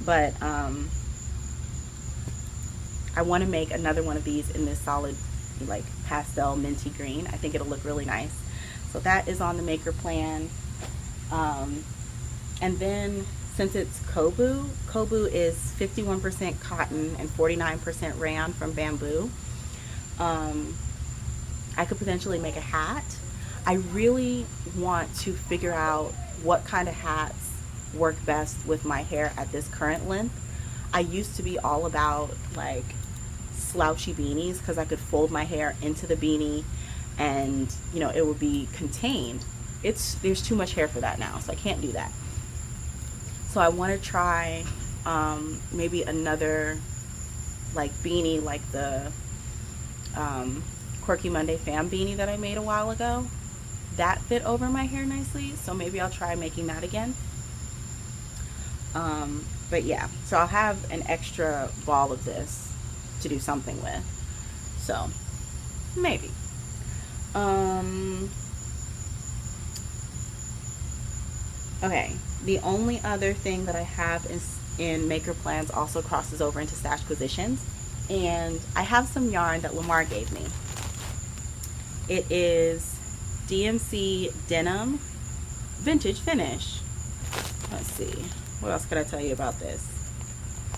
but I want to make another one of these in this solid, like, pastel minty green. I think it'll look really nice. So that is on the maker plan. And then since it's Kobu is 51% cotton and 49% rayon from bamboo. I could potentially make a hat. I really want to figure out what kind of hats work best with my hair at this current length. I used to be all about, like, slouchy beanies because I could fold my hair into the beanie and, you know, it would be contained. There's too much hair for that now, so I can't do that. So I want to try maybe another, like, beanie like the Quirky Monday fam beanie that I made a while ago. That fit over my hair nicely, so maybe I'll try making that again. But yeah, so I'll have an extra ball of this to do something with. So maybe. Okay, the only other thing that I have is in maker plans also crosses over into stash positions, and I have some yarn that Lamar gave me. It is DMC denim vintage finish. Let's see, what else could I tell you about this?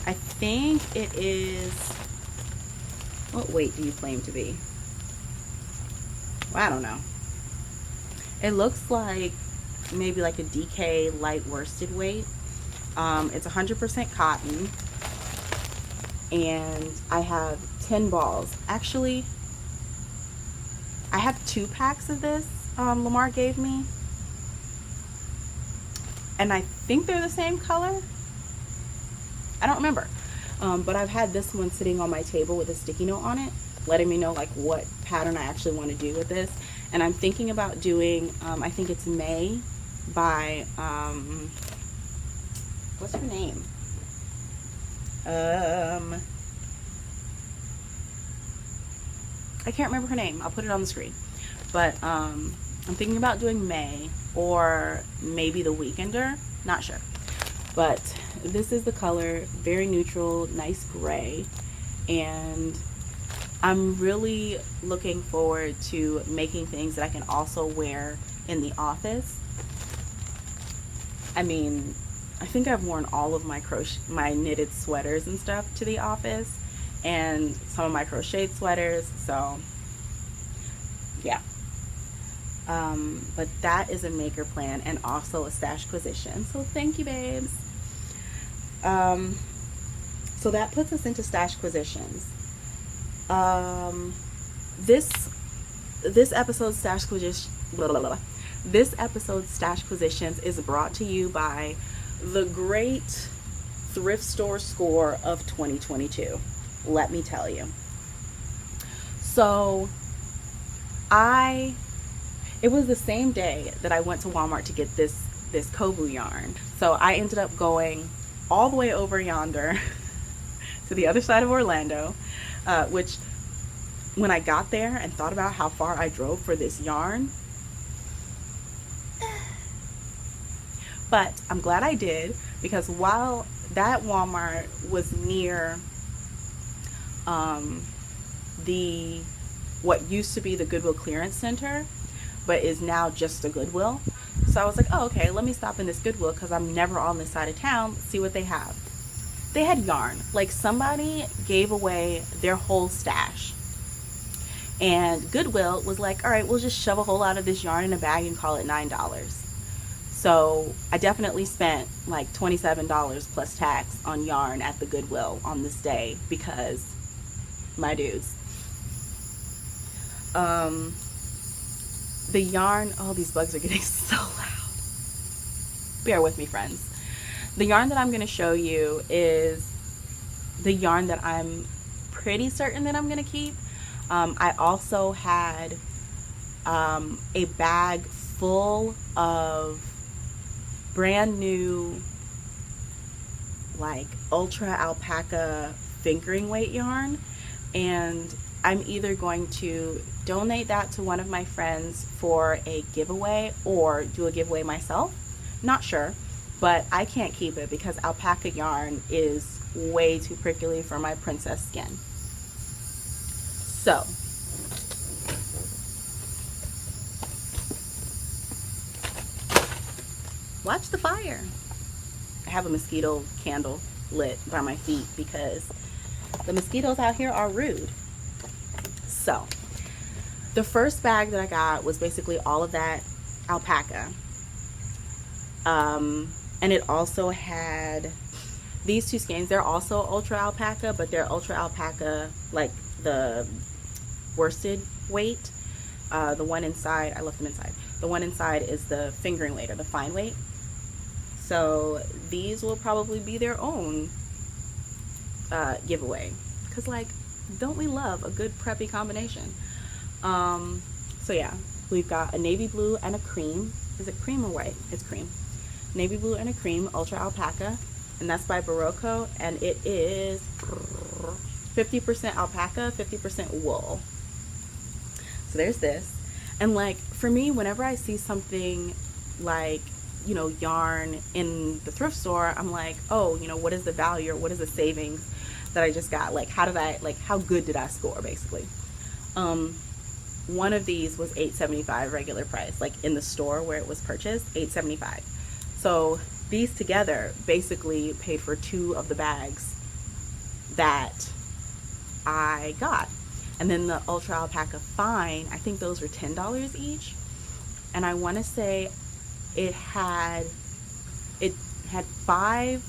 I think it is, what weight do you claim to be? Well, I don't know. It looks like maybe like a DK light worsted weight. It's 100% cotton, and I have 10 balls. Actually, I have 2 packs of this Lamar gave me, and I think they're the same color. I don't remember, but I've had this one sitting on my table with a sticky note on it, letting me know, like, what pattern I actually want to do with this. And I'm thinking about doing, I think it's May by, what's her name? I can't remember her name. I'll put it on the screen. But I'm thinking about doing May or maybe the Weekender. Not sure. But this is the color, very neutral, nice gray. And I'm really looking forward to making things that I can also wear in the office. I mean, I think I've worn all of my knitted sweaters and stuff to the office, and some of my crocheted sweaters, so yeah. But that is a maker plan and also a stash position, so thank you, babes. So that puts us into stash positions. This episode's stash position, this episode's stash positions is brought to you by the great thrift store score of 2022. Let me tell you. So it was the same day that I went to Walmart to get this Kobu yarn. So I ended up going all the way over yonder to the other side of Orlando, which when I got there and thought about how far I drove for this yarn, but I'm glad I did, because while that Walmart was near what used to be the Goodwill Clearance Center, but is now just a Goodwill. So I was like, oh, okay, let me stop in this Goodwill because I'm never on this side of town, see what they have. They had yarn. Like, somebody gave away their whole stash. And Goodwill was like, all right, we'll just shove a whole lot of this yarn in a bag and call it $9. So I definitely spent like $27 plus tax on yarn at the Goodwill on this day because my dudes. The yarn, oh, these bugs are getting so loud. Bear with me, friends. The yarn that I'm going to show you is the yarn that I'm pretty certain that I'm going to keep. I also had a bag full of brand new, like, ultra alpaca fingering weight yarn, and I'm either going to donate that to one of my friends for a giveaway or do a giveaway myself. Not sure, but I can't keep it because alpaca yarn is way too prickly for my princess skin. So watch the fire. I have a mosquito candle lit by my feet because the mosquitoes out here are rude. So the first bag that I got was basically all of that alpaca. And it also had these two skeins. They're also ultra alpaca, but they're ultra alpaca, like the worsted weight. The one inside, I left them inside. The one inside is the fingering weight or the fine weight. So these will probably be their own giveaway. Because, like, don't we love a good preppy combination? So yeah, we've got a navy blue and a cream. Is it cream or white? It's cream. Navy blue and a cream, ultra alpaca, and that's by Barocco, and it is 50% alpaca, 50% wool. So there's this. And, like, for me, whenever I see something like, you know, yarn in the thrift store, I'm like, oh, you know, what is the value or what is the savings that I just got? Like, how good did I score, basically? One of these was $8.75 regular price, like in the store where it was purchased, $8.75. So these together basically paid for 2 of the bags that I got. And then the ultra alpaca fine, I think those were $10 each. And I want to say it had 5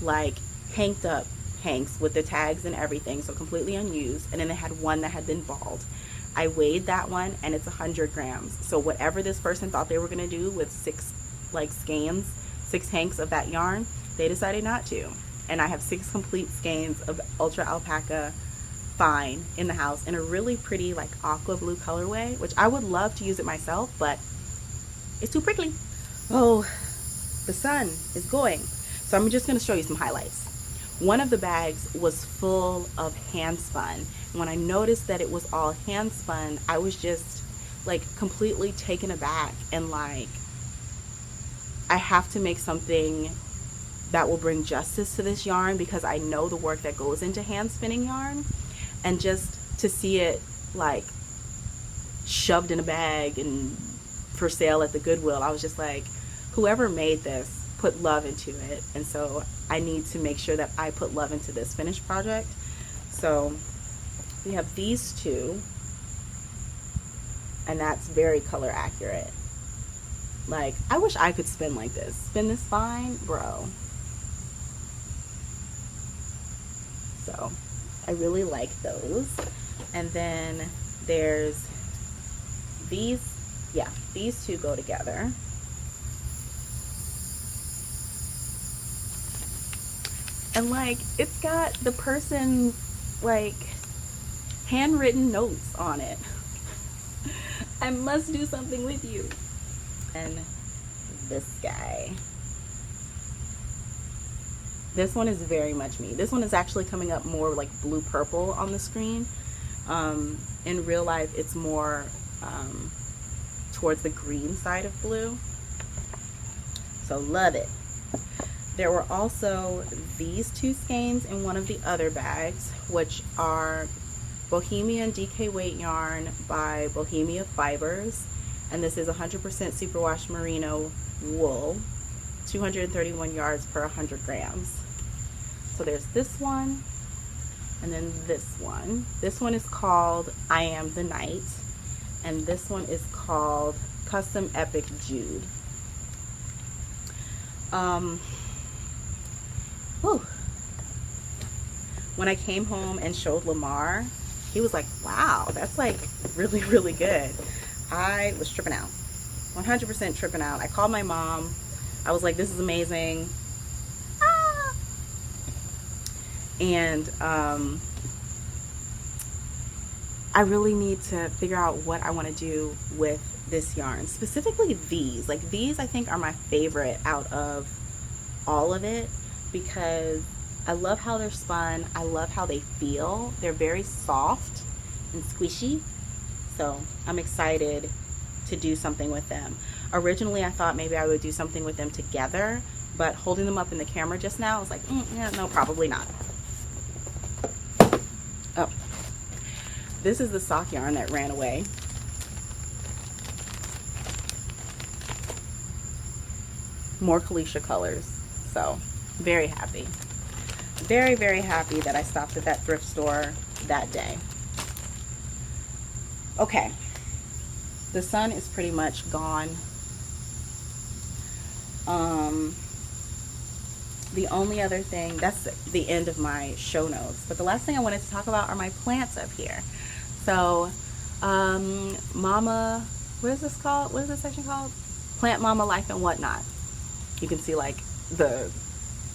like hanked up hanks with the tags and everything, so completely unused. And then it had one that had been balled. I weighed that one and it's 100 grams. So whatever this person thought they were going to do with 6 like skeins, 6 hanks of that yarn, they decided not to. And I have 6 complete skeins of ultra alpaca fine in the house in a really pretty like aqua blue colorway, which I would love to use it myself, but it's too prickly. Oh, the sun is going. So I'm just going to show you some highlights. One of the bags was full of hand spun. And when I noticed that it was all hand spun, I was just like completely taken aback and like, I have to make something that will bring justice to this yarn because I know the work that goes into hand spinning yarn. And just to see it like shoved in a bag and for sale at the Goodwill, I was just like, whoever made this put love into it, and so I need to make sure that I put love into this finished project. So we have these 2, and that's very color accurate. Like, I wish I could spin like this. Spin this fine, bro. So I really like those. And then there's these, yeah, these 2 go together. And like, it's got the person's like handwritten notes on it. I must do something with you. And this guy. This one is very much me. This one is actually coming up more like blue purple on the screen. In real life, it's more towards the green side of blue. So love it. There were also these 2 skeins in one of the other bags, which are Bohemian DK weight yarn by Bohemia Fibers. and this is 100% superwash merino wool, 231 yards per 100 grams. So there's this one, and then this one. This one is called I Am the Night, and this one is called Custom Epic Jude. Whew. When I came home and showed Lamar, he was like, wow, that's like really, really good. I was tripping out, 100% tripping out. I called my mom. I was like, this is amazing. Ah! And I really need to figure out what I want to do with this yarn, specifically these. Like these I think are my favorite out of all of it, because I love how they're spun. I love how they feel. They're very soft and squishy. So I'm excited to do something with them. Originally I thought maybe I would do something with them together, but holding them up in the camera just now, I was like, yeah, no, probably not. Oh, this is the sock yarn that ran away. More Kalisha colors. So very happy. Very, very happy that I stopped at that thrift store that day. Okay, the sun is pretty much gone. The only other thing, that's the end of my show notes, but the last thing I wanted to talk about are my plants up here. So Mama, what is this called? What is this section called? Plant Mama Life and Whatnot. You can see like the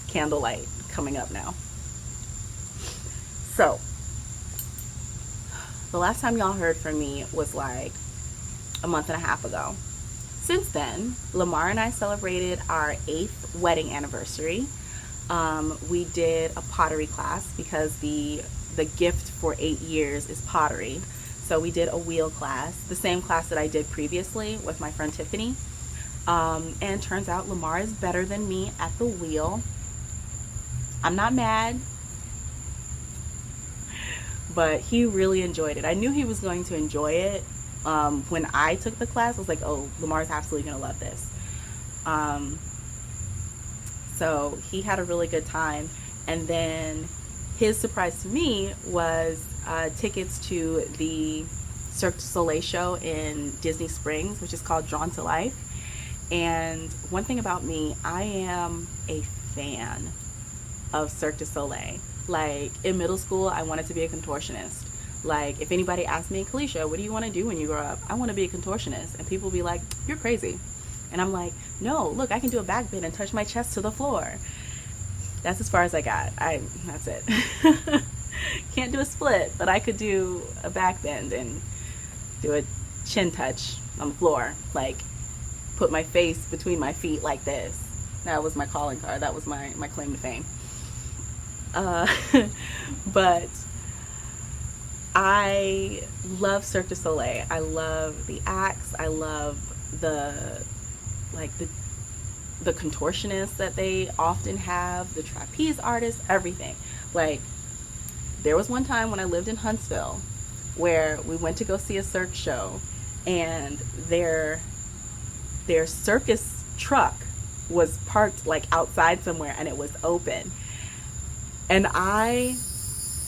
candlelight coming up now. So the last time y'all heard from me was like a month and a half ago. Since then, Lamar and I celebrated our 8th wedding anniversary. We did a pottery class because the gift for 8 years is pottery. So we did a wheel class, the same class that I did previously with my friend Tiffany. And turns out Lamar is better than me at the wheel. I'm not mad, but he really enjoyed it. I knew he was going to enjoy it. When I took the class, I was like, oh, Lamar's absolutely gonna love this. So he had a really good time. And then his surprise to me was tickets to the Cirque du Soleil show in Disney Springs, which is called Drawn to Life. And one thing about me, I am a fan of Cirque du Soleil. Like in middle school, I wanted to be a contortionist. Like if anybody asked me, Kalisha, what do you want to do when you grow up? I want to be a contortionist. And people be like, you're crazy. And I'm like, no, look, I can do a back bend and touch my chest to the floor. That's as far as I got. That's it. Can't do a split, but I could do a back bend and do a chin touch on the floor. Like put my face between my feet like this. That was my calling card. That was my claim to fame. But I love Cirque du Soleil. I love the acts. I love the contortionists that they often have, the trapeze artists, everything. Like there was one time when I lived in Huntsville where we went to go see a Cirque show, and their circus truck was parked like outside somewhere, and it was open. And I,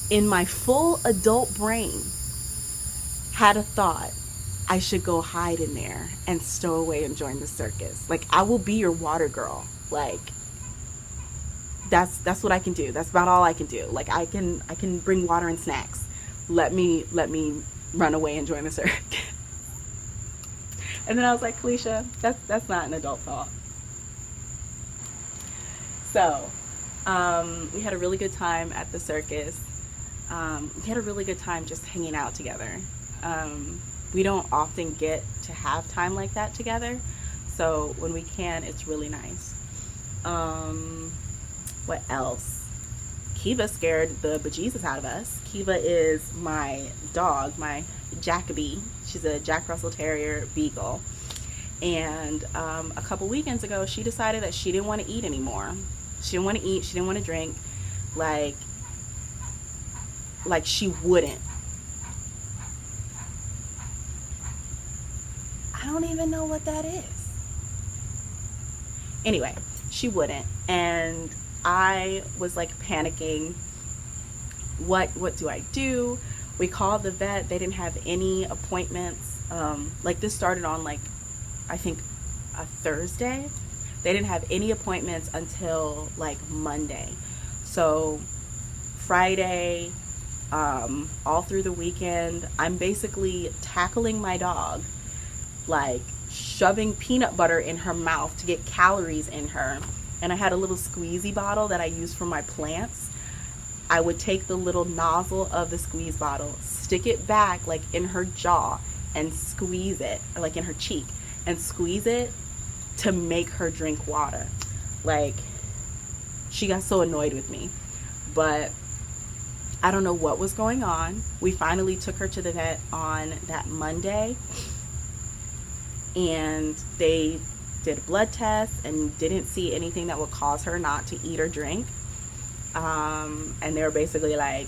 in my full adult brain, had a thought, I should go hide in there and stow away and join the circus. Like, I will be your water girl. Like, that's what I can do. That's about all I can do. Like, I can bring water and snacks. Let me run away and join the circus. And then I was like, Kalisha, that's not an adult thought. So we had a really good time at the circus. We had a really good time just hanging out together. We don't often get to have time like that together, so when we can, it's really nice. What else? Kiva scared the bejesus out of us. Kiva is my dog, my Jacoby. She's a Jack Russell Terrier Beagle. And a couple weekends ago, she decided that she didn't want to eat anymore. She didn't want to eat. She didn't want to drink. Like she wouldn't. I don't even know what that is. Anyway, she wouldn't. And I was like panicking. What do I do? We called the vet. They didn't have any appointments. Like this started on like, I think a Thursday. They didn't have any appointments until like Monday. So Friday, all through the weekend, I'm basically tackling my dog, like shoving peanut butter in her mouth to get calories in her. And I had a little squeezy bottle that I use for my plants. I would take the little nozzle of the squeeze bottle, stick it back like in her jaw and squeeze it, or like in her cheek, and squeeze it to make her drink water. Like, she got so annoyed with me. But I don't know what was going on. We finally took her to the vet on that Monday, and they did a blood test and didn't see anything that would cause her not to eat or drink. And they were basically like,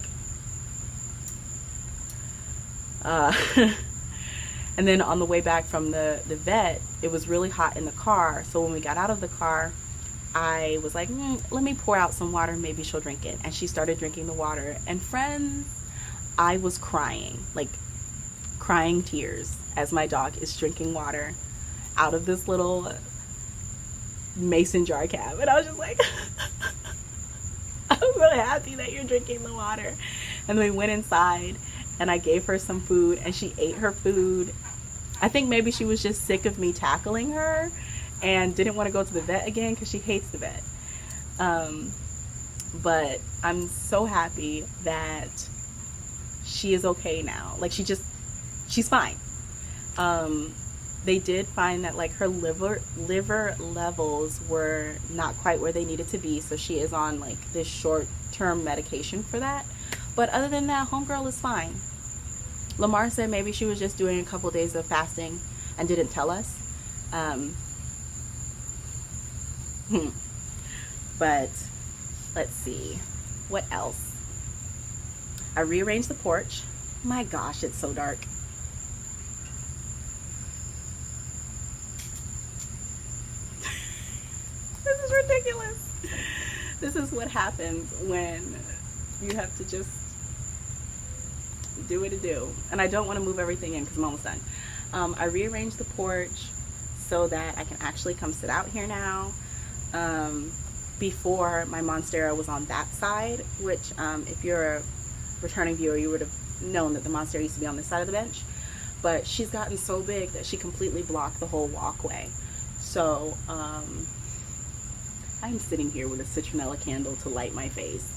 and then on the way back from the vet, it was really hot in the car. So when we got out of the car, I was like, let me pour out some water, maybe she'll drink it. And she started drinking the water. And friends, I was crying, like crying tears as my dog is drinking water out of this little mason jar cap. And I was just like, I'm really happy that you're drinking the water. And then we went inside and I gave her some food and she ate her food. I think maybe she was just sick of me tackling her and didn't want to go to the vet again because she hates the vet. But I'm so happy that she is okay now. Like she's fine. They did find that like her liver levels were not quite where they needed to be, so she is on like this short-term medication for that. But other than that, homegirl is fine. Lamar said maybe she was just doing a couple days of fasting and didn't tell us. But let's see, what else? I rearranged the porch. My gosh, it's so dark. This is ridiculous. This is what happens when you have to just do what it do. And I don't want to move everything in because I'm almost done. I rearranged the porch so that I can actually come sit out here now. Before, my Monstera was on that side, which if you're a returning viewer, you would have known that the Monstera used to be on this side of the bench. But she's gotten so big that she completely blocked the whole walkway. So I'm sitting here with a citronella candle to light my face.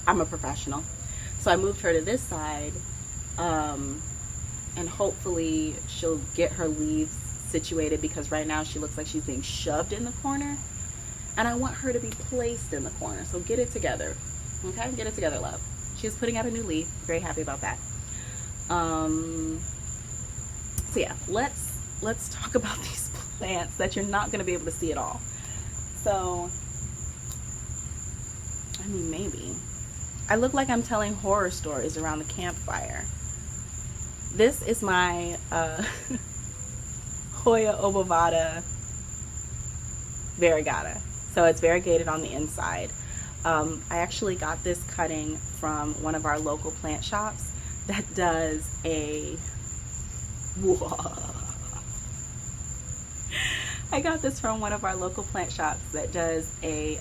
I'm a professional. So I moved her to this side, and hopefully she'll get her leaves situated, because right now she looks like she's being shoved in the corner, and I want her to be placed in the corner. So get it together, okay? Get it together, love. She's putting out a new leaf. Very happy about that. So yeah, let's talk about these plants that you're not going to be able to see at all. So, I mean, maybe. I look like I'm telling horror stories around the campfire. This is my Hoya obovata variegata. So it's variegated on the inside. I actually got this cutting from one of our local plant shops that does a... I got this from one of our local plant shops that does a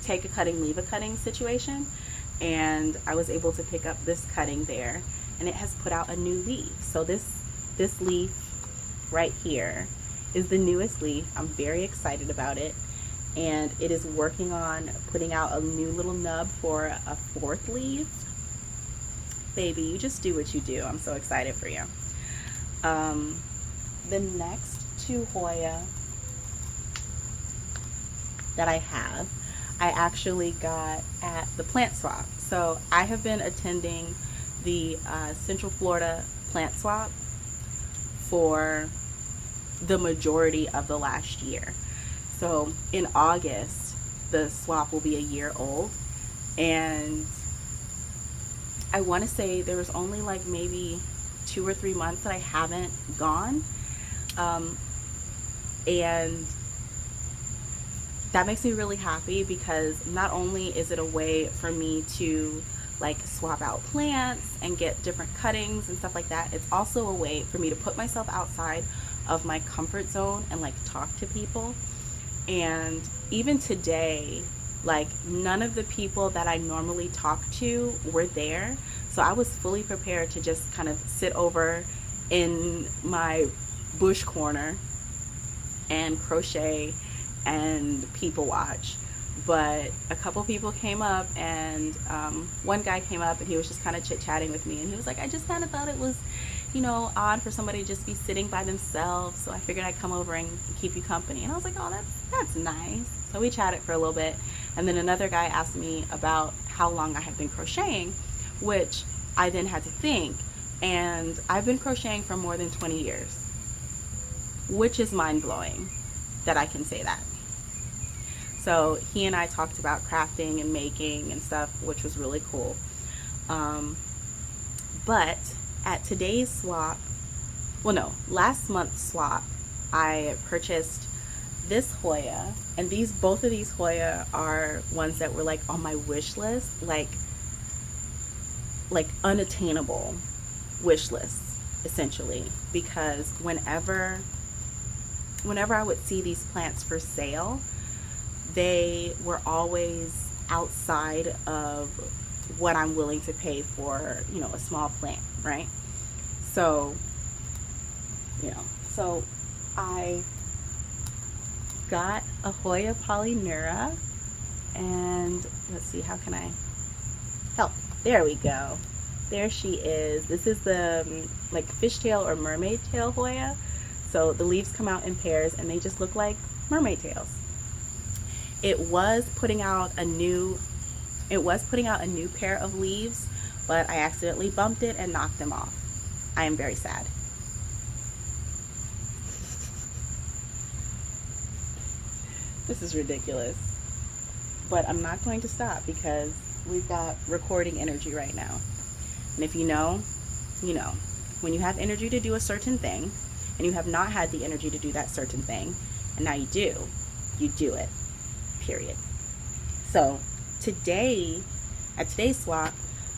take a cutting, leave a cutting situation, and I was able to pick up this cutting there, and it has put out a new leaf. So this leaf right here is the newest leaf. I'm very excited about it, and it is working on putting out a new little nub for a fourth leaf. Baby, you just do what you do. I'm so excited for you. The next two Hoya that I have, I actually got at the plant swap. So I have been attending the Central Florida plant swap for the majority of the last year. So in August, the swap will be a year old, and I want to say there was only like maybe 2 or 3 months that I haven't gone. And that makes me really happy, because not only is it a way for me to like swap out plants and get different cuttings and stuff like that, it's also a way for me to put myself outside of my comfort zone and like talk to people. And even today, like none of the people that I normally talk to were there, so I was fully prepared to just kind of sit over in my bush corner and crochet and people watch. But a couple people came up, and one guy came up and he was just kind of chit-chatting with me, and he was like, I just kind of thought it was, you know, odd for somebody to just be sitting by themselves, so I figured I'd come over and keep you company. And I was like, oh, that's nice. So we chatted for a little bit, and then another guy asked me about how long I had been crocheting, which I then had to think, and I've been crocheting for more than 20 years, which is mind-blowing that I can say that. So he and I talked about crafting and making and stuff, which was really cool. But at today's swap, well no, last month's swap, I purchased this Hoya, and both of these Hoya are ones that were like on my wish list, like unattainable wish lists, essentially, because whenever I would see these plants for sale, they were always outside of what I'm willing to pay for, you know, a small plant, right? So, you know, so I got a Hoya Polynura, and let's see, how can I help? There we go. There she is. This is the like fishtail or mermaid tail Hoya. So the leaves come out in pairs, and they just look like mermaid tails. It was putting out a new pair of leaves, but I accidentally bumped it and knocked them off. I am very sad. This is ridiculous. But I'm not going to stop, because we've got recording energy right now. And if you know, you know. When you have energy to do a certain thing, and you have not had the energy to do that certain thing, and now you do it. Period. So today, at today's swap,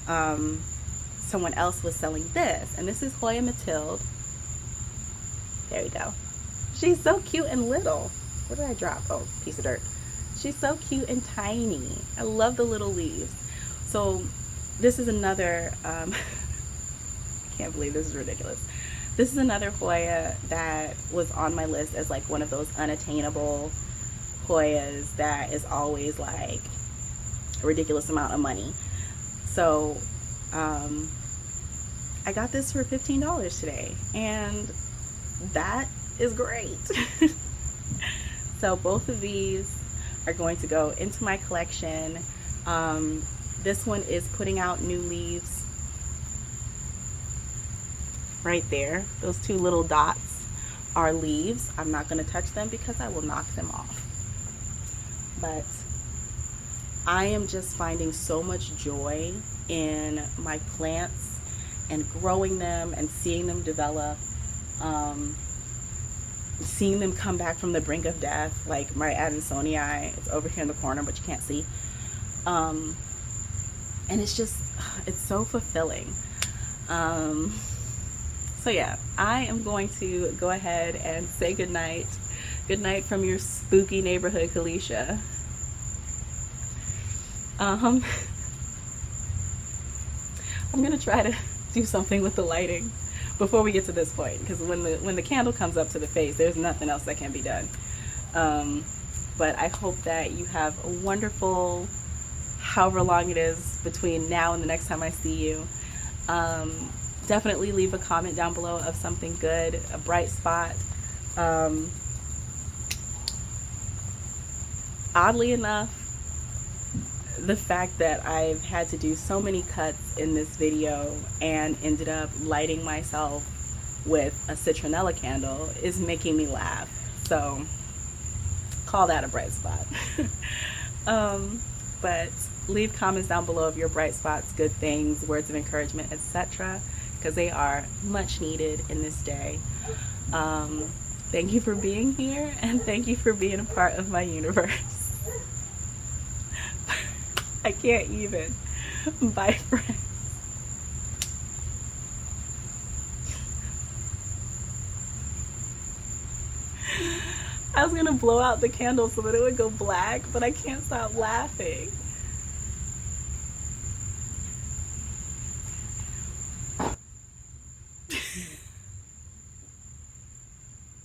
someone else was selling this, and this is Hoya Matilde. There we go. She's so cute and little. What did I drop? Oh, piece of dirt. She's so cute and tiny. I love the little leaves. So this is another, I can't believe this is ridiculous. This is another Hoya that was on my list as like one of those unattainable Hoyas that is always like a ridiculous amount of money. So I got this for $15 today, and that is great. So both of these are going to go into my collection. This one is putting out new leaves right there. Those two little dots are leaves. I'm not going to touch them because I will knock them off. But I am just finding so much joy in my plants and growing them and seeing them develop, seeing them come back from the brink of death, like my Adansonii. It's over here in the corner, but you can't see. And it's just, it's so fulfilling. So yeah, I am going to go ahead and say goodnight. Good night from your spooky neighborhood, Kalisha. I'm gonna try to do something with the lighting before we get to this point, because when the candle comes up to the face, there's nothing else that can be done. But I hope that you have a wonderful, however long it is between now and the next time I see you. Definitely leave a comment down below of something good, a bright spot. Oddly enough, the fact that I've had to do so many cuts in this video and ended up lighting myself with a citronella candle is making me laugh. So call that a bright spot. But Leave comments down below of your bright spots, good things, words of encouragement, etc., because they are much needed in this day. Thank you for being here, and thank you for being a part of my universe. I can't even. Bye, friends. I was gonna blow out the candle so that it would go black, but I can't stop laughing.